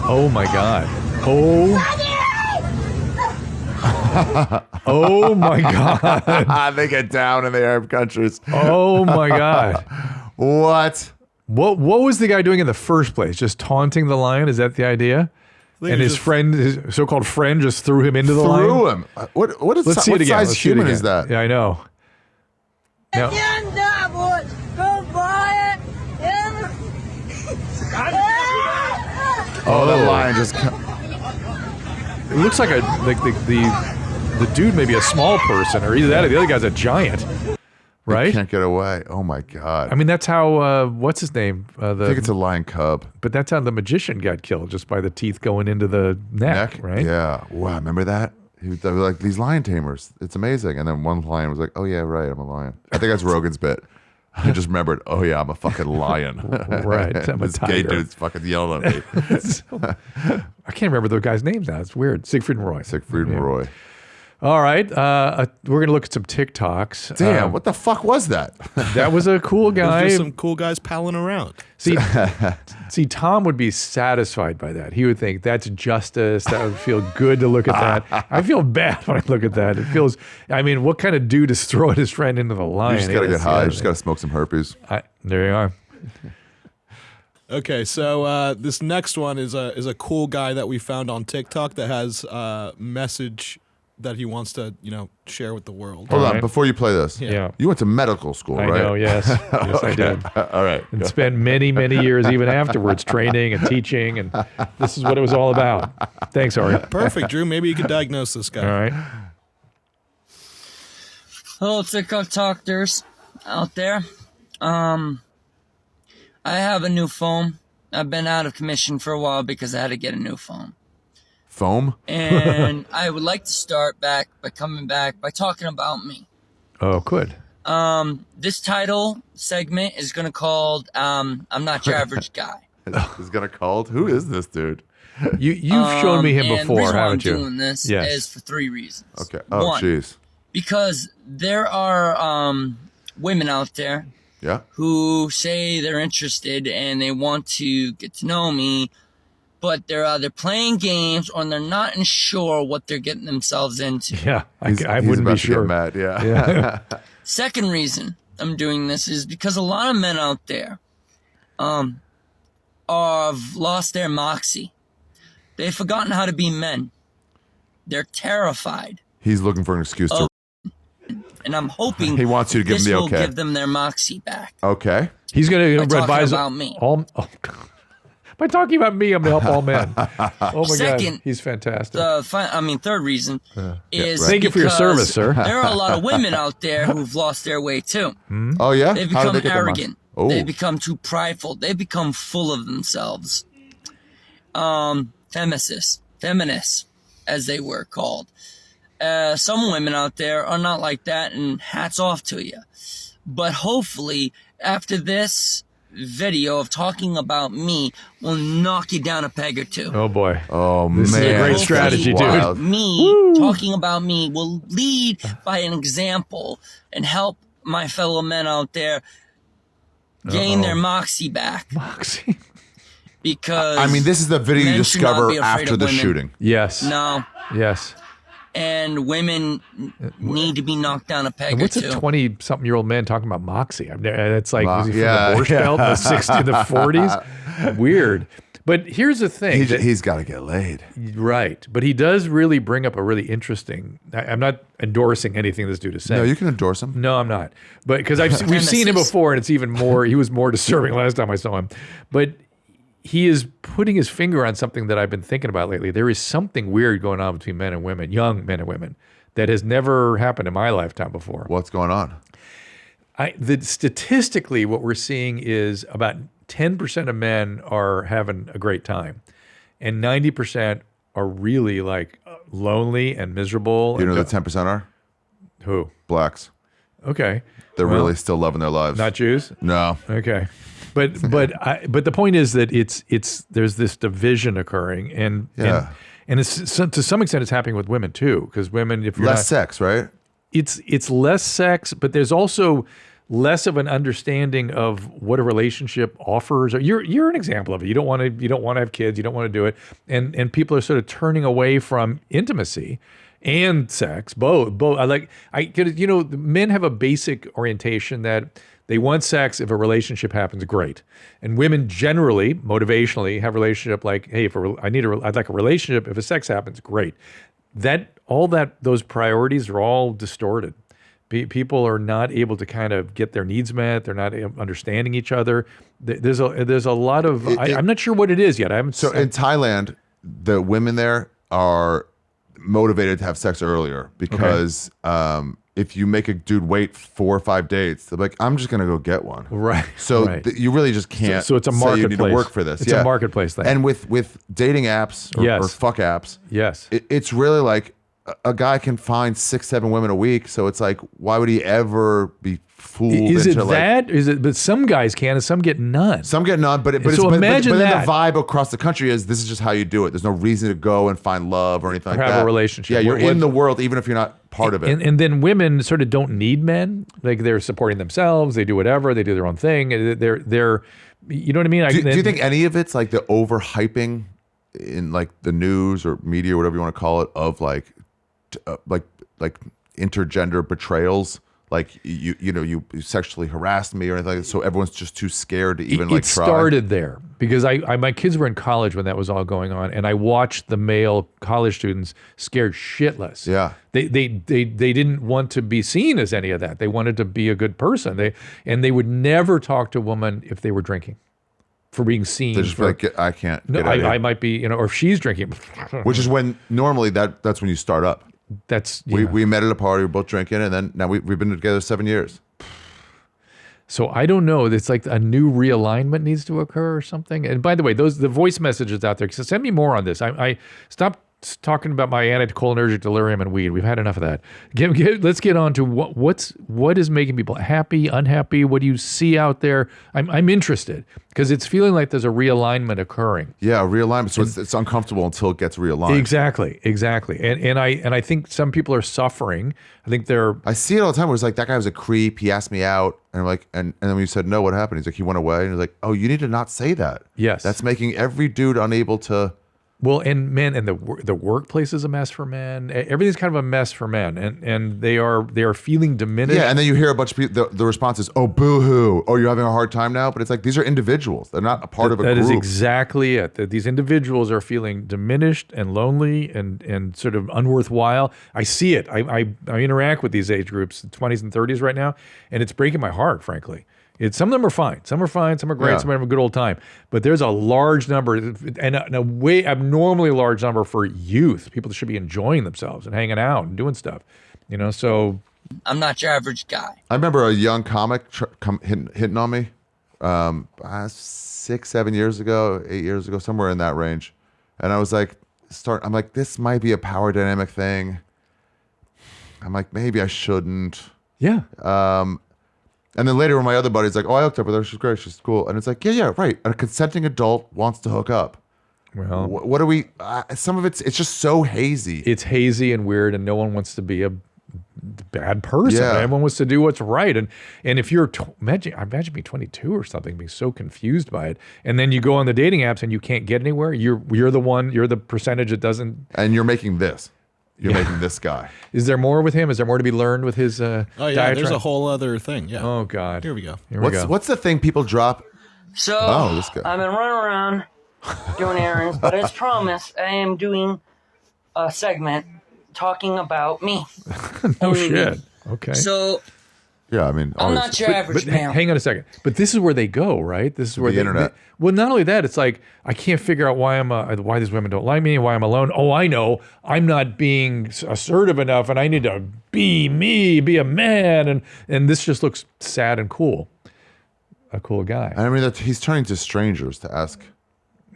Speaker 1: Oh my God. Oh my God.
Speaker 2: They get down in the Arab countries.
Speaker 1: Oh my God.
Speaker 2: What?
Speaker 1: What was the guy doing in the first place? Just taunting the lion? Is that the idea? And his friend, his so-called friend, just threw him into the lion?
Speaker 2: Threw him. What
Speaker 1: Let's see it again.
Speaker 2: size
Speaker 1: Let's see it
Speaker 2: human
Speaker 1: again.
Speaker 2: is that?
Speaker 1: Yeah, I know. Now,
Speaker 2: that lion just...
Speaker 1: it looks like the dude may be a small person, or either that or the other guy's a giant, right?
Speaker 2: Can't get away. Oh my God.
Speaker 1: I mean, that's how, what's his name?
Speaker 2: I think it's a lion cub.
Speaker 1: But that's how the magician got killed, just by the teeth going into the neck, right?
Speaker 2: Yeah. Wow, remember that? They were like, these lion tamers. It's amazing. And then one lion was like, "Oh yeah, right, I'm a lion." I think that's Rogan's bit. I just remembered, oh yeah, I'm a fucking lion.
Speaker 1: Right. I'm a
Speaker 2: this gay
Speaker 1: tiger.
Speaker 2: dude's fucking yelling at me.
Speaker 1: I can't remember the guy's names now. It's weird. Siegfried and Roy.
Speaker 2: Siegfried and Roy.
Speaker 1: All right. We're going to look at some TikToks.
Speaker 2: Damn, what the fuck was that?
Speaker 1: That was a cool guy.
Speaker 3: There's just some cool guys palling around.
Speaker 1: See, Tom would be satisfied by that. He would think that's justice. That would feel good to look at that. I feel bad when I look at that. It feels, I mean, what kind of dude is throwing his friend into the lion?
Speaker 2: You just gotta get high. You just gotta smoke some herpes.
Speaker 1: There you are.
Speaker 3: Okay, so this next one is a cool guy that we found on TikTok that has a message that he wants to, share with the world.
Speaker 2: Hold on, before you play this.
Speaker 1: Yeah.
Speaker 2: You went to medical school,
Speaker 1: I
Speaker 2: right?
Speaker 1: know, yes. Yes, I did.
Speaker 2: All right.
Speaker 1: And spent many, many years even afterwards training and teaching, and this is what it was all about. Thanks, Ari.
Speaker 3: Perfect, Drew. Maybe you can diagnose this guy.
Speaker 1: All right.
Speaker 10: Hello, TikTok talkers out there. I have a new phone. I've been out of commission for a while because I had to get a new phone.
Speaker 2: Foam?
Speaker 10: And I would like to start back by coming back by talking about me.
Speaker 1: Oh, good.
Speaker 10: This title segment is going to called I'm Not Your Average Guy.
Speaker 2: Is gonna called? Who is this dude?
Speaker 1: You've shown me him
Speaker 10: and
Speaker 1: before,
Speaker 10: the reason why
Speaker 1: haven't you?
Speaker 10: I'm doing this
Speaker 1: Yes.
Speaker 10: is for 3 reasons.
Speaker 2: Okay. Oh,
Speaker 10: One,
Speaker 2: jeez.
Speaker 10: because there are women out there
Speaker 2: Yeah.
Speaker 10: who say they're interested and they want to get to know me, but they're either playing games or they're not sure what they're getting themselves into.
Speaker 1: Yeah, I
Speaker 2: He's
Speaker 1: wouldn't
Speaker 2: about
Speaker 1: be
Speaker 2: to get
Speaker 1: sure.
Speaker 2: mad. Yeah.
Speaker 1: Yeah.
Speaker 10: Second reason I'm doing this is because a lot of men out there have lost their moxie. They've forgotten how to be men. They're terrified.
Speaker 2: He's looking for an excuse to.
Speaker 10: And I'm hoping
Speaker 2: He wants you to give
Speaker 10: this
Speaker 2: him the
Speaker 10: will
Speaker 2: okay.
Speaker 10: give them their moxie back.
Speaker 2: Okay.
Speaker 1: He's going to
Speaker 10: By talking
Speaker 1: advise
Speaker 10: about me.
Speaker 1: By talking about me, I'm going to help all men. Oh, my
Speaker 10: Second,
Speaker 1: God. He's fantastic.
Speaker 10: Third reason is
Speaker 1: Thank you for your
Speaker 10: because
Speaker 1: service, sir.
Speaker 10: There are a lot of women out there who've lost their way too.
Speaker 2: Oh yeah,
Speaker 10: They've
Speaker 2: How did
Speaker 10: become
Speaker 2: they get their
Speaker 10: arrogant.
Speaker 2: money? Oh.
Speaker 10: They become too prideful. They become full of themselves. Feminists, as they were called. Some women out there are not like that, and hats off to you. But hopefully, after this video of talking about me, will knock you down a peg or two.
Speaker 1: Oh, boy.
Speaker 2: Oh,
Speaker 1: This
Speaker 2: man.
Speaker 1: is a great strategy, dude.
Speaker 10: Talking about me will lead by an example and help my fellow men out there gain their moxie back.
Speaker 1: Moxie.
Speaker 10: Because
Speaker 2: I mean, this is the video you
Speaker 10: men should not
Speaker 2: discover
Speaker 10: be afraid
Speaker 2: after
Speaker 10: of
Speaker 2: the
Speaker 10: women.
Speaker 2: shooting.
Speaker 1: Yes.
Speaker 10: No.
Speaker 1: Yes.
Speaker 10: And women need to be knocked down a peg
Speaker 1: And what's
Speaker 10: or two.
Speaker 1: a 20-something-year-old man talking about moxie? It's like, was he from
Speaker 2: Yeah,
Speaker 1: the Borscht
Speaker 2: yeah.
Speaker 1: Belt in the 60s, the 40s? Weird. But here's the thing.
Speaker 2: He's got to get laid.
Speaker 1: Right. But he does really bring up a really interesting, I'm not endorsing anything this dude is saying.
Speaker 2: No, you can endorse him.
Speaker 1: No, I'm not. But because we've seen him before, and it's even more, he was more disturbing last time I saw him. But he is putting his finger on something that I've been thinking about lately. There is something weird going on between men and women, young men and women, that has never happened in my lifetime before.
Speaker 2: What's going on?
Speaker 1: Statistically, what we're seeing is about 10% of men are having a great time, and 90% are really like lonely and miserable.
Speaker 2: You know who the 10% are?
Speaker 1: Who?
Speaker 2: Blacks.
Speaker 1: Okay.
Speaker 2: They're
Speaker 1: Well,
Speaker 2: really still loving their lives.
Speaker 1: Not Jews?
Speaker 2: No.
Speaker 1: Okay. But the point is that there's this division occurring, and it's to some extent it's happening with women too, because women, if you're
Speaker 2: Less sex, right?
Speaker 1: it's less sex, but there's also less of an understanding of what a relationship offers. You're an example of it. You don't want to have kids. You don't want to do it, and people are sort of turning away from intimacy and sex. Both. Men have a basic orientation that they want sex if a relationship happens, great. And women generally, motivationally, have a relationship like, hey, I'd like a relationship. If a sex happens, great. Those priorities are all distorted. People are not able to kind of get their needs met. They're not understanding each other. There's a lot of, I'm not sure what it is yet. In
Speaker 2: Thailand, the women there are motivated to have sex earlier because if you make a dude wait 4 or 5 dates, they're like, I'm just going to go get one.
Speaker 1: Right.
Speaker 2: So
Speaker 1: right.
Speaker 2: You really just can't
Speaker 1: So it's a
Speaker 2: say
Speaker 1: marketplace.
Speaker 2: you need to work for this.
Speaker 1: It's a marketplace thing.
Speaker 2: And with dating apps or fuck apps,
Speaker 1: yes,
Speaker 2: it's really like a guy can find 6-7 women a week. So it's like, why would he ever be fooled?
Speaker 1: Is it
Speaker 2: into
Speaker 1: that? Is it? But some guys can, and some get none.
Speaker 2: Some get none, but then the vibe across the country is this is just how you do it. There's no reason to go and find love or anything like that.
Speaker 1: Have a relationship.
Speaker 2: Yeah, you're in the world even if you're not part of it.
Speaker 1: And then women sort of don't need men. Like they're supporting themselves. They do whatever. They do their own thing. They're you know what I mean?
Speaker 2: Do you think any of it's like the overhyping in like the news or media or whatever you want to call it of like intergender betrayals? Like you sexually harassed me or anything like that, so everyone's just too scared to even try. It
Speaker 1: started there because my kids were in college when that was all going on, and I watched the male college students scared shitless.
Speaker 2: Yeah,
Speaker 1: they didn't want to be seen as any of that. They wanted to be a good person. They would never talk to a woman if they were drinking, for being seen.
Speaker 2: They just like, I can't.
Speaker 1: No, I might be, or if she's drinking,
Speaker 2: which is when normally that's when you start up. We met at a party, we were both drinking, and then now we've been together 7 years.
Speaker 1: So I don't know. It's like a new realignment needs to occur or something. And by the way, the voice messages out there. So send me more on this. I stopped talking about my anticholinergic delirium and weed. We've had enough of that. Let's get on to what is making people happy, unhappy. What do you see out there? I'm interested because it's feeling like there's a realignment occurring.
Speaker 2: Yeah, realignment. So it's uncomfortable until it gets realigned.
Speaker 1: Exactly. And I think some people are suffering. I
Speaker 2: see it all the time where it's like, that guy was a creep. He asked me out. And I'm like, and then when you said no, what happened? He's like, he went away. And he's like, oh, you need to not say that.
Speaker 1: Yes.
Speaker 2: That's making every dude unable to.
Speaker 1: Well, and men, and the workplace is a mess for men. Everything's kind of a mess for men, and they are feeling diminished.
Speaker 2: Yeah, and then you hear a bunch of people. The response is, "Oh, boo-hoo! Oh, you're having a hard time now." But it's like these are individials; they're not a part of a group.
Speaker 1: That is exactly it. That these individuals are feeling diminished and lonely and sort of unworthwhile. I see it. I interact with these age groups, 20s and 30s right now, and it's breaking my heart, frankly. Some of them are fine. Some are fine. Some are great.
Speaker 2: Yeah.
Speaker 1: Some are having a good old time. But there's a large number, and a way abnormally large number for youth. People that should be enjoying themselves and hanging out and doing stuff. You know, so
Speaker 10: I'm not your average guy.
Speaker 2: I remember a young comic hitting on me 6, 7 years ago, 8 years ago, somewhere in that range. And I was like, I'm like, this might be a power dynamic thing. I'm like, maybe I shouldn't.
Speaker 1: yeah.
Speaker 2: And then later when my other buddy's like, oh, I hooked up with her. She's great. She's cool. And it's like, yeah, right. A consenting adult wants to hook up.
Speaker 1: Well,
Speaker 2: What do we, some of it's just so hazy.
Speaker 1: it's hazy and weird, and no one wants to be a bad person.
Speaker 2: Yeah.
Speaker 1: Everyone wants to do what's right. And if you're imagine being 22 or something, being so confused by it, and then you go on the dating apps and you can't get anywhere. You're the percentage that doesn't.
Speaker 2: And you're making this. You're making this guy.
Speaker 1: Is there more with him? Is there more to be learned with his
Speaker 3: Oh yeah,
Speaker 1: diatribe?
Speaker 3: there's a whole other thing. Yeah.
Speaker 1: Oh God.
Speaker 3: Here we go.
Speaker 1: Here we go.
Speaker 2: What's the thing people drop?
Speaker 10: So
Speaker 2: Oh, this guy.
Speaker 10: I've been running around doing errands, but as promised, I am doing a segment talking about me.
Speaker 1: Oh shit. Okay.
Speaker 10: So
Speaker 2: Yeah, I mean,
Speaker 10: I'm
Speaker 2: always-
Speaker 10: not your average male.
Speaker 1: Hang on a second. But this is where they go, right? This is where
Speaker 2: The internet.
Speaker 1: well, not only that, it's like I can't figure out why why these women don't like me and why I'm alone. Oh, I know. I'm not being assertive enough, and I need to be me, be a man, and this just looks sad and cool. A cool guy.
Speaker 2: I mean, he's turning to strangers to ask.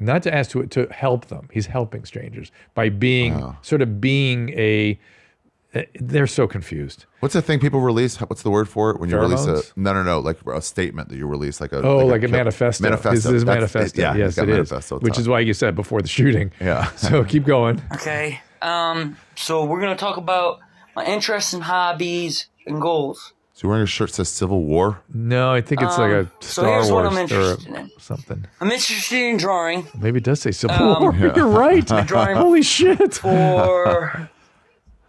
Speaker 1: Not to ask to help them. He's helping strangers by being sort of being a. They're so confused.
Speaker 2: What's the thing people release? What's the word for it when you release
Speaker 1: Pheromones?
Speaker 2: No, like a statement that you release, like a
Speaker 1: Like a manifesto.
Speaker 2: Manifesto.
Speaker 1: This is
Speaker 2: That's-
Speaker 1: manifesto.
Speaker 2: yeah,
Speaker 1: Yes,
Speaker 2: he's got
Speaker 1: it is.
Speaker 2: manifesto
Speaker 1: Which
Speaker 2: top.
Speaker 1: is why you said before the shooting.
Speaker 2: Yeah.
Speaker 1: So keep going.
Speaker 10: Okay. So we're gonna talk about my interests and hobbies and goals.
Speaker 2: So you're wearing a shirt that says Civil War?
Speaker 1: No, I think it's like a
Speaker 10: So
Speaker 1: Star
Speaker 10: here's what
Speaker 1: Wars
Speaker 10: I'm
Speaker 1: or
Speaker 10: interested in.
Speaker 1: something.
Speaker 10: I'm interested in drawing
Speaker 1: Maybe it does say Civil War. You're right.
Speaker 10: drawing
Speaker 1: Holy shit.
Speaker 10: for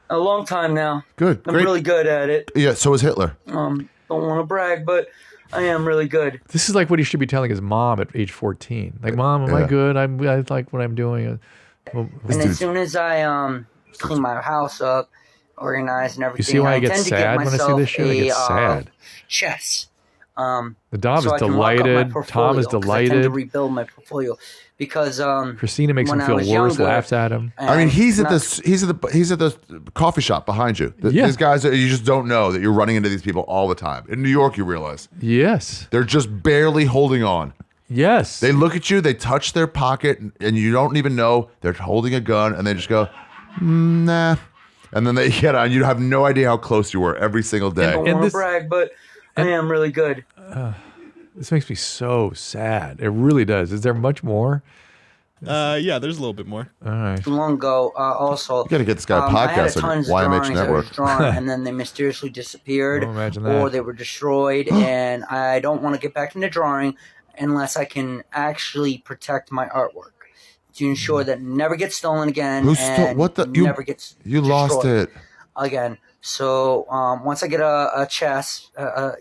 Speaker 10: a long time now.
Speaker 2: Good.
Speaker 10: I'm
Speaker 2: Great.
Speaker 10: really good at it.
Speaker 2: Yeah, so is Hitler.
Speaker 10: Don't want to brag, but I am really good.
Speaker 1: This is like what he should be telling his mom at age 14. Like, Mom, am I
Speaker 2: Yeah.
Speaker 1: good? I like what I'm doing. Well,
Speaker 10: And as soon as I clean my house up, organize and everything,
Speaker 1: see why I get
Speaker 10: tend to
Speaker 1: sad when I see
Speaker 10: myself
Speaker 1: this shit? I get sad.
Speaker 10: chess.
Speaker 1: The Dom
Speaker 10: so
Speaker 1: is
Speaker 10: I can lock up my
Speaker 1: delighted. Tom is
Speaker 10: portfolio, 'cause I tend to
Speaker 1: delighted.
Speaker 10: rebuild my portfolio because
Speaker 1: Christina makes him
Speaker 10: when I
Speaker 1: feel
Speaker 10: was
Speaker 1: worse,
Speaker 10: younger,
Speaker 1: laughs at him.
Speaker 2: I mean,
Speaker 10: and
Speaker 2: he's at
Speaker 10: not-
Speaker 2: the coffee shop behind you.
Speaker 1: Yeah.
Speaker 2: These guys, you just don't know that you're running into these people all the time. In New York, you realize
Speaker 1: Yes.
Speaker 2: they're just barely holding on.
Speaker 1: Yes.
Speaker 2: They look at you, they touch their pocket, and you don't even know they're holding a gun, and they just go, nah. And then they get on. You have no idea how close you were every single day.
Speaker 10: I don't
Speaker 1: And
Speaker 10: want to
Speaker 1: this-
Speaker 10: brag, but I am really good.
Speaker 1: This makes me so sad. It really does. Is there much more?
Speaker 3: Yeah, there's a little bit more.
Speaker 1: All right.
Speaker 10: Long ago, also,
Speaker 2: You got to get this guy a
Speaker 10: I had
Speaker 2: podcast on
Speaker 10: tons of
Speaker 2: YMH
Speaker 10: drawings I
Speaker 2: Network.
Speaker 10: was drawing, and then they mysteriously disappeared,
Speaker 1: Oh, imagine
Speaker 10: or
Speaker 1: that.
Speaker 10: they were destroyed, and I don't want to get back into drawing unless I can actually protect my artwork to ensure that it never gets stolen again.
Speaker 2: Who stole-
Speaker 10: and
Speaker 2: what the- you-
Speaker 10: never gets
Speaker 2: You lost
Speaker 10: destroyed
Speaker 2: it.
Speaker 10: again. So once I get a chest, a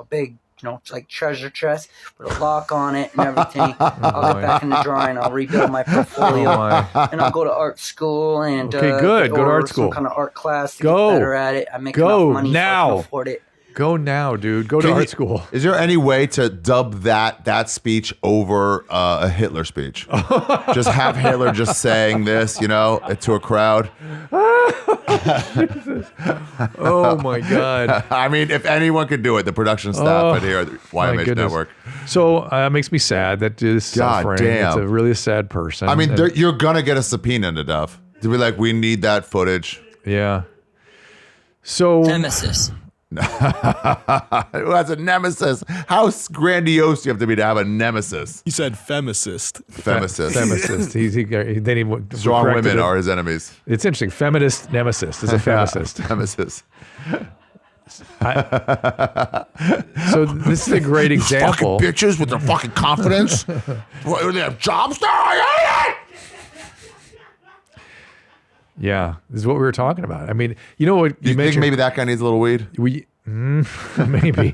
Speaker 10: big, it's like treasure chest, put a lock on it and everything, I'll get back into drawing. I'll rebuild my portfolio,
Speaker 1: Oh, my.
Speaker 10: and I'll go to art school and
Speaker 1: Okay, good. Go to
Speaker 10: or
Speaker 1: art school.
Speaker 10: some kind of art class to
Speaker 1: Go.
Speaker 10: get better at it. I make
Speaker 1: Go
Speaker 10: enough money
Speaker 1: now.
Speaker 10: so I can afford it.
Speaker 1: Go now, dude. Go to
Speaker 2: Can
Speaker 1: art
Speaker 2: you-
Speaker 1: school.
Speaker 2: Is there any way to dub that speech over a Hitler speech? Just have Hitler just saying this, to a crowd.
Speaker 1: Oh, my God.
Speaker 2: I mean, if anyone could do it, the production staff at here at the
Speaker 1: My
Speaker 2: YMH
Speaker 1: goodness.
Speaker 2: Network.
Speaker 1: So it makes me sad that this is
Speaker 2: God
Speaker 1: suffering.
Speaker 2: damn.
Speaker 1: It's a really sad person.
Speaker 2: I mean,
Speaker 1: And-
Speaker 2: you're gonna get a subpoena to Duff to be like, we need that footage.
Speaker 1: yeah. So
Speaker 10: Nemesis.
Speaker 2: Who has a nemesis? How grandiose do you have to be to have a nemesis?
Speaker 3: He said femicist.
Speaker 2: Femicist.
Speaker 1: Femicist. Then he
Speaker 2: Strong
Speaker 1: corrected
Speaker 2: women
Speaker 1: it.
Speaker 2: are his enemies.
Speaker 1: It's interesting. Feminist nemesis is a femicist.
Speaker 2: Nemesis.
Speaker 1: So this is a great example.
Speaker 2: Fucking bitches with their fucking confidence. What, do they have jobs now? I hate it!
Speaker 1: Yeah, this is what we were talking about. I mean, you know what
Speaker 2: You think
Speaker 1: mentioned?
Speaker 2: maybe that guy needs a little weed?
Speaker 1: Maybe.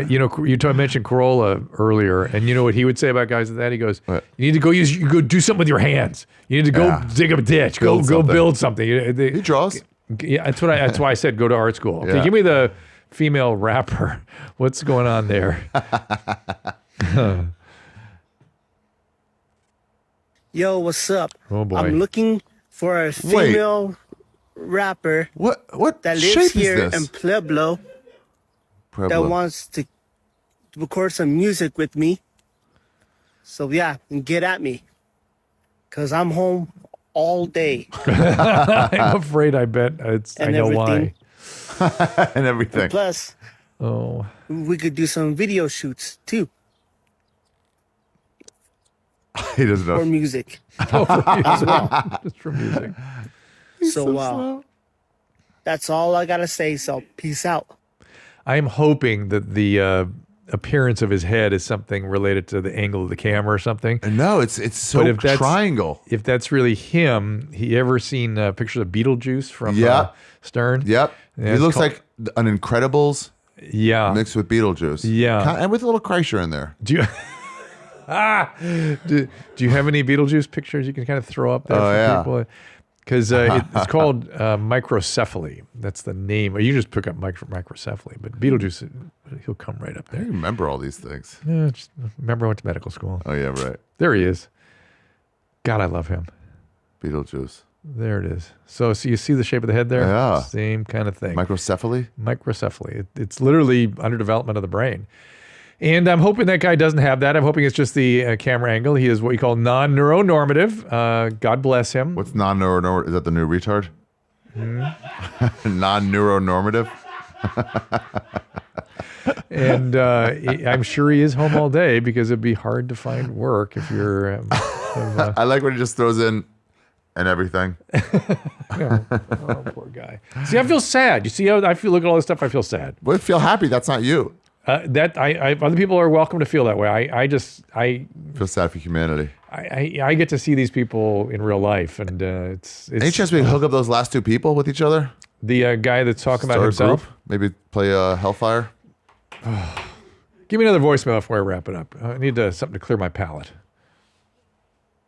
Speaker 1: You mentioned Corolla earlier, and you know what he would say about guys like that? He goes,
Speaker 2: What?
Speaker 1: "You need to go do something with your hands. You need to go dig up a ditch.
Speaker 2: Build
Speaker 1: Go
Speaker 2: something."
Speaker 1: build something."
Speaker 2: He draws.
Speaker 1: Yeah, that's why I said go to art school. Okay,
Speaker 2: Yeah.
Speaker 1: give me the female rapper. What's going on there?
Speaker 11: Yo, what's up?
Speaker 1: Oh boy.
Speaker 11: I'm looking for a female rapper.
Speaker 2: What
Speaker 11: that
Speaker 2: shape
Speaker 11: lives
Speaker 2: is
Speaker 11: here
Speaker 2: this?
Speaker 11: in Pueblo, that
Speaker 2: Pueblo.
Speaker 11: wants to record some music with me. So yeah, and get at me, cause I'm home all day.
Speaker 1: I'm afraid. I bet it's. I
Speaker 11: And
Speaker 1: know
Speaker 11: everything.
Speaker 1: why.
Speaker 2: And everything.
Speaker 11: And plus,
Speaker 1: Oh.
Speaker 11: we could do some video shoots too
Speaker 2: He doesn't know.
Speaker 11: for music.
Speaker 1: Oh, for music.
Speaker 11: As well.
Speaker 1: Just for music.
Speaker 11: So that's all I gotta say. So peace out.
Speaker 1: I am hoping that the appearance of his head is something related to the angle of the camera or something.
Speaker 2: No, it's so
Speaker 1: But if that's-
Speaker 2: triangle.
Speaker 1: If that's really him, he ever seen pictures of Beetlejuice from Stern?
Speaker 2: Yep.
Speaker 1: Yeah,
Speaker 2: He
Speaker 1: it's
Speaker 2: looks
Speaker 1: called-
Speaker 2: like an Incredibles mixed with Beetlejuice.
Speaker 1: Yeah.
Speaker 2: And with a little Kreischer in there.
Speaker 1: Do you do you have any Beetlejuice pictures you can kind of throw up there
Speaker 2: Oh,
Speaker 1: for
Speaker 2: yeah.
Speaker 1: people? Because it's called microcephaly. That's the name. Or you just pick up microcephaly, but Beetlejuice, he'll come right up
Speaker 2: I
Speaker 1: there.
Speaker 2: remember all these things.
Speaker 1: Yeah, just remember I went to medical school.
Speaker 2: Oh, yeah, right.
Speaker 1: There he is. God, I love him.
Speaker 2: Beetlejuice.
Speaker 1: There it is. So you see the shape of the head there?
Speaker 2: Yeah.
Speaker 1: Same kind of thing.
Speaker 2: Microcephaly?
Speaker 1: Microcephaly. It's literally underdevelopment of the brain. And I'm hoping that guy doesn't have that. I'm hoping it's just the camera angle. He is what we call non-neuronormative. God bless him.
Speaker 2: What's non-neuronormative? Is that the new retard? Non-neuronormative?
Speaker 1: And I'm sure he is home all day because it'd be hard to find work if you're...
Speaker 2: I like when he just throws in and everything.
Speaker 1: Oh, poor guy. See, I feel sad. You see how I feel? Look at all this stuff. I feel sad.
Speaker 2: Well, feel happy. That's not you.
Speaker 1: That other people are welcome to feel that way. I
Speaker 2: feel sad for humanity.
Speaker 1: I get to see these people in real life, and it's
Speaker 2: Any chance we can hook up those last two people with each other?
Speaker 1: The guy that's talking about
Speaker 2: Start a
Speaker 1: himself.
Speaker 2: group? Maybe play Hellfire?
Speaker 1: Give me another voicemail before I wrap it up. I need something to clear my palate.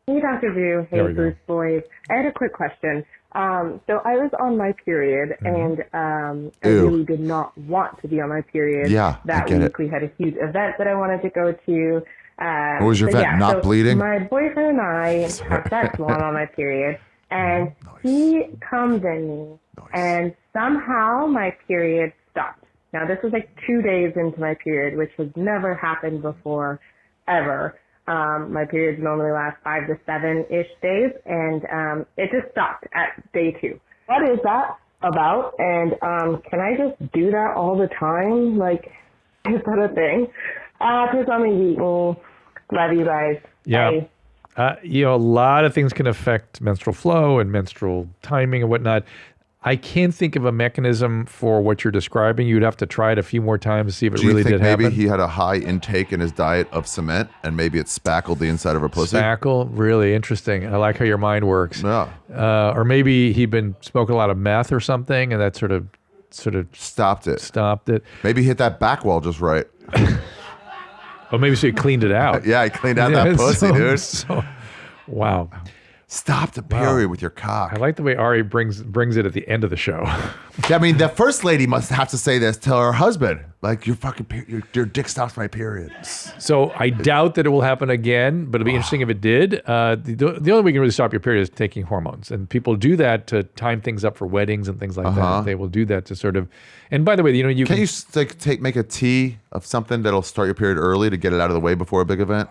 Speaker 12: Hey, Dr. Drew.
Speaker 1: There
Speaker 12: Hey,
Speaker 1: we go.
Speaker 12: Bruce Boys. I had a quick question. So I was on my period, and I
Speaker 2: Ew.
Speaker 12: really did not want to be on my period.
Speaker 2: Yeah, I
Speaker 12: That
Speaker 2: get
Speaker 12: week
Speaker 2: it.
Speaker 12: we had a huge event that I wanted to go to.
Speaker 2: What was your
Speaker 12: but
Speaker 2: event? Not
Speaker 12: so
Speaker 2: bleeding?
Speaker 12: My boyfriend and I have sex while on my period, and he comes in me, and somehow my period stopped. Now, this was like 2 days into my period, which has never happened before, ever. My periods normally last 5 to 7-ish days, and it just stopped at day 2. What is that about? And can I just do that all the time? Like, is that a thing? Please let me beat me. Love you guys.
Speaker 1: Yeah.
Speaker 12: Bye.
Speaker 1: A lot of things can affect menstrual flow and menstrual timing and whatnot. I can't think of a mechanism for what you're describing. You'd have to try it a few more times to see if it
Speaker 2: Do you
Speaker 1: really
Speaker 2: think
Speaker 1: did
Speaker 2: maybe
Speaker 1: happen.
Speaker 2: he had a high intake in his diet of cement and maybe it spackled the inside of her pussy?
Speaker 1: Spackle, really interesting. I like how your mind works.
Speaker 2: Yeah.
Speaker 1: Or maybe he'd been smoking a lot of meth or something, and that sort of
Speaker 2: stopped it.
Speaker 1: Stopped it.
Speaker 2: Maybe he hit that back wall just right.
Speaker 1: Oh, maybe so he cleaned it out.
Speaker 2: Yeah, he cleaned out that pussy, dude.
Speaker 1: Wow.
Speaker 2: Stop the period with your cock.
Speaker 1: I like the way Ari brings it at the end of the show.
Speaker 2: Yeah, I mean, the first lady must have to say this to her husband. Like, your dick stops my period.
Speaker 1: So I doubt that it will happen again, but it'd be interesting if it did. The only way you can really stop your period is taking hormones. And people do that to time things up for weddings and things like that. They will do that to sort of, and by the way, you
Speaker 2: Can't you make a tea of something that'll start your period early to get it out of the way before a big event?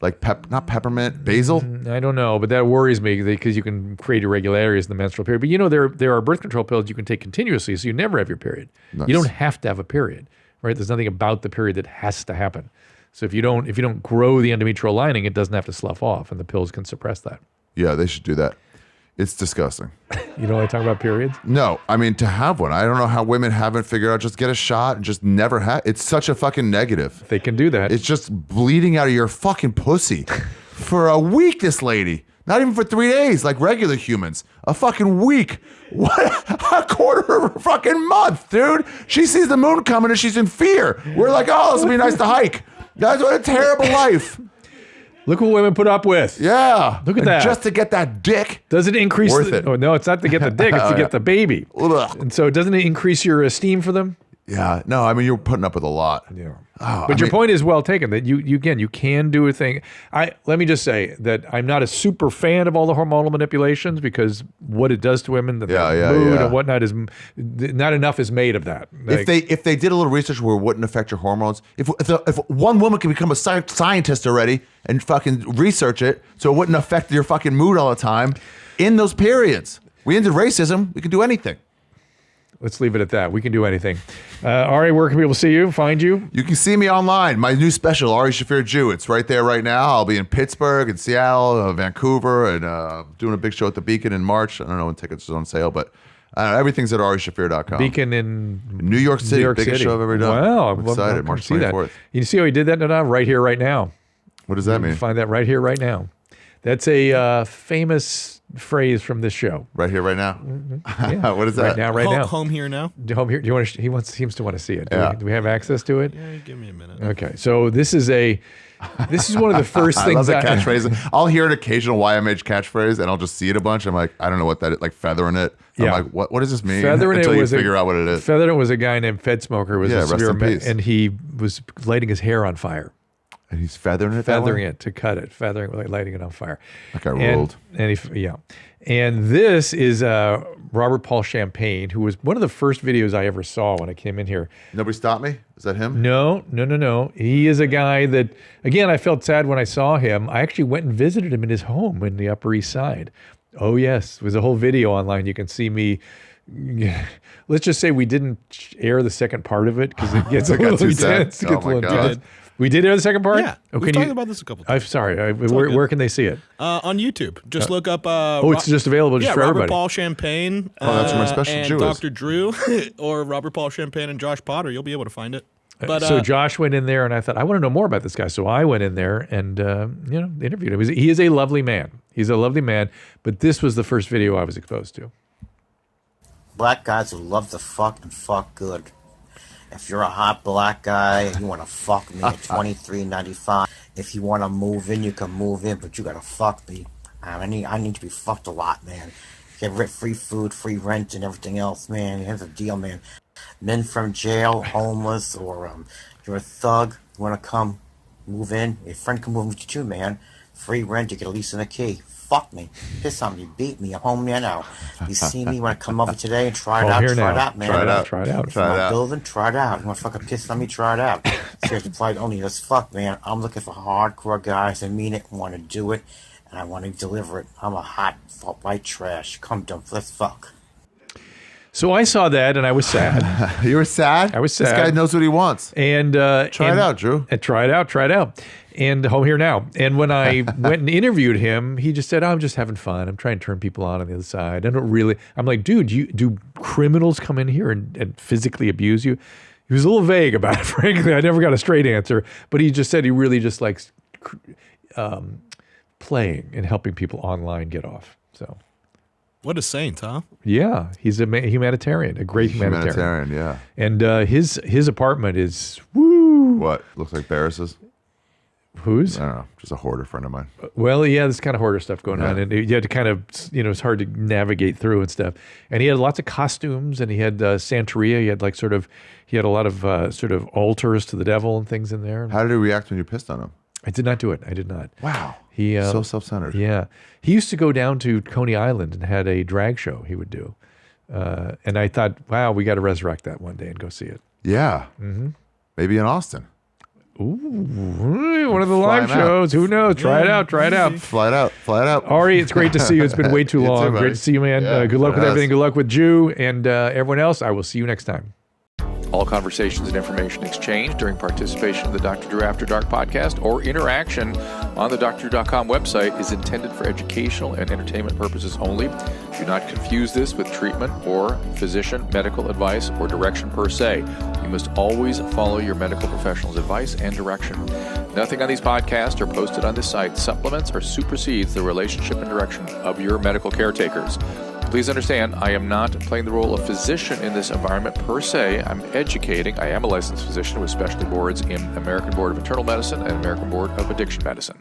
Speaker 2: Like not peppermint, basil?
Speaker 1: I don't know, but that worries me because you can create irregularities in the menstrual period. But there are birth control pills you can take continuously, so you never have your period.
Speaker 2: Nice.
Speaker 1: You don't have to have a period, right? There's nothing about the period that has to happen. So if you don't grow the endometrial lining, it doesn't have to slough off, and the pills can suppress that.
Speaker 2: Yeah, they should do that. It's disgusting.
Speaker 1: You know what I talk about periods?
Speaker 2: No, I mean, to have one. I don't know how women haven't figured out just get a shot and just never have. It's such a fucking negative.
Speaker 1: They can do that.
Speaker 2: It's just bleeding out of your fucking pussy for a week, this lady. Not even for 3 days like regular humans. A fucking week. What? A quarter of a fucking month, dude. She sees the moon coming and she's in fear. We're like, oh, this will be nice to hike. That's what a terrible life.
Speaker 1: Look what women put up with.
Speaker 2: Yeah.
Speaker 1: Look at
Speaker 2: And
Speaker 1: that.
Speaker 2: Just to get that dick.
Speaker 1: Does it increase?
Speaker 2: Worth it.
Speaker 1: Oh, no, it's not to get the dick. It's to
Speaker 2: Oh,
Speaker 1: get
Speaker 2: yeah.
Speaker 1: the baby.
Speaker 2: Ugh.
Speaker 1: And so doesn't it increase your esteem for them?
Speaker 2: Yeah. No, I mean, you're putting up with a lot.
Speaker 1: Yeah.
Speaker 2: Oh,
Speaker 1: But your point is well taken that you can do a thing. Let me just say that I'm not a super fan of all the hormonal manipulations because what it does to women, the mood and whatnot is not enough is made of that. Like,
Speaker 2: if they did a little research where it wouldn't affect your hormones, if one woman can become a scientist already and fucking research it so it wouldn't affect your fucking mood all the time in those periods, we ended racism. We can do anything.
Speaker 1: Let's leave it at that. We can do anything. Ari, where can people see you, find you?
Speaker 2: You can see me online. My new special, Ari Shaffir Jew. It's right there right now. I'll be in Pittsburgh and Seattle, Vancouver, and doing a big show at the Beacon in March. I don't know when tickets are on sale, but everything's at arishafir.com.
Speaker 1: Beacon in
Speaker 2: New York City. Biggest show I've ever done.
Speaker 1: Wow.
Speaker 2: I'm excited. March 24th.
Speaker 1: You see how he did that now? Right here, right now.
Speaker 2: What does that mean?
Speaker 1: Find that right here, right now. That's a famous phrase from this show.
Speaker 2: Right here, right now.
Speaker 1: Yeah.
Speaker 2: What is that?
Speaker 1: Right now, right now.
Speaker 3: Home here now.
Speaker 1: Home here. Do you want to? Seems to want to see it.
Speaker 2: Yeah.
Speaker 1: Do we have access to it?
Speaker 3: Yeah, give me a minute.
Speaker 1: Okay. So this is one of the first
Speaker 2: I
Speaker 1: things.
Speaker 2: love the catchphrase. I'll hear an occasional YMH catchphrase, and I'll just see it a bunch. I'm like, I don't know what that is. Like feathering it.
Speaker 1: Yeah.
Speaker 2: I'm like, what does this mean?
Speaker 1: Feathering
Speaker 2: Until
Speaker 1: it
Speaker 2: you
Speaker 1: was
Speaker 2: figure out what it is.
Speaker 1: Feathering was a guy named Fed Smoker. Was a
Speaker 2: rest
Speaker 1: severe
Speaker 2: in peace.
Speaker 1: and he was lighting his hair on fire.
Speaker 2: And he's feathering it.
Speaker 1: Feathering it to cut it. Feathering, like lighting it on fire.
Speaker 2: Like I ruled.
Speaker 1: And this is Robert Paul Champagne, who was one of the first videos I ever saw when I came in here.
Speaker 2: Nobody stopped me? Is that him?
Speaker 1: No. He is a guy that, again, I felt sad when I saw him. I actually went and visited him in his home in the Upper East Side. Oh, yes. There's a whole video online. You can see me. Let's just say we didn't air the second part of it because it gets a little intense. We did air the second part?
Speaker 3: Yeah. We've talked about this a couple times.
Speaker 1: I'm sorry. Where can they see it?
Speaker 3: On YouTube. Just look up.
Speaker 1: It's just available for everybody.
Speaker 3: Robert Paul Champagne.
Speaker 2: That's where my special
Speaker 3: and
Speaker 2: Jew
Speaker 3: Dr. Drew, or Robert Paul Champagne and Josh Potter. You'll be able to find it. But
Speaker 1: so Josh went in there, and I thought, I want to know more about this guy. So I went in there and interviewed him. He is a lovely man. He's a lovely man. But this was the first video I was exposed to.
Speaker 13: Black guys who love to fuck and fuck good. If you're a hot black guy and you want to fuck me at $23.95, if you want to move in, you can move in, but you gotta fuck me. I need to be fucked a lot, man. Get free food, free rent, and everything else, man. Here's the deal, man. Men from jail, homeless, or you're a thug, you want to come move in, your friend can move with you too, man. Free rent, you get a lease and a key. Fuck me, piss on me, beat me. I'm home here now. You see me? You want to come over today and try it out? Try it out, man.
Speaker 2: Try it out.
Speaker 1: Try it out.
Speaker 2: Try it out.
Speaker 13: Building, try it out. You want to fucking piss on me? Try it out. Seriously, applied only as fuck, man. I'm looking for hardcore guys that mean it, want to do it, and I want to deliver it. I'm a hot white trash. Come to let's fuck.
Speaker 1: So I saw that and I was sad.
Speaker 2: You were sad?
Speaker 1: I was sad.
Speaker 2: This guy knows what he wants.
Speaker 1: And
Speaker 2: try it out, Drew.
Speaker 1: And try it out. And home here now. And when I went and interviewed him, he just said, I'm just having fun. I'm trying to turn people on the other side. I'm like, dude, do criminals come in here and physically abuse you? He was a little vague about it, frankly. I never got a straight answer. But he just said he really just likes playing and helping people online get off. So.
Speaker 3: What a saint, huh?
Speaker 1: Yeah, he's a humanitarian, a great humanitarian.
Speaker 2: Yeah.
Speaker 1: And his apartment is woo.
Speaker 2: What? Looks like Barris's?
Speaker 1: Whose?
Speaker 2: I don't know. Just a hoarder friend of mine.
Speaker 1: Well, yeah, there's kind of hoarder stuff going on. And you had to kind of, it's hard to navigate through and stuff. And he had lots of costumes and he had Santeria. He had a lot of sort of altars to the devil and things in there.
Speaker 2: How did he react when you pissed on him?
Speaker 1: I did not do it. I did not.
Speaker 2: Wow.
Speaker 1: He
Speaker 2: so self-centered.
Speaker 1: Yeah. He used to go down to Coney Island and had a drag show he would do. And I thought, wow, we got to resurrect that one day and go see it.
Speaker 2: Yeah.
Speaker 1: Mm-hmm.
Speaker 2: Maybe in Austin.
Speaker 1: Ooh, one of the live shows. Who knows? Try it out.
Speaker 2: Fly it out.
Speaker 1: Ari, it's great to see you. It's been way too long.
Speaker 2: Too,
Speaker 1: great to see you, man.
Speaker 2: Yeah,
Speaker 1: good luck with everything. Good luck with Jew and everyone else. I will see you next time.
Speaker 4: All conversations and information exchanged during participation of the Dr. Drew After Dark podcast or interaction on the drdrew.com website is intended for educational and entertainment purposes only. Do not confuse this with treatment or physician medical advice or direction per se. You must always follow your medical professional's advice and direction. Nothing on these podcasts or posted on this site supplements or supersedes the relationship and direction of your medical caretakers. Please understand, I am not playing the role of physician in this environment per se. I'm educating. I am a licensed physician with specialty boards in American Board of Internal Medicine and American Board of Addiction Medicine.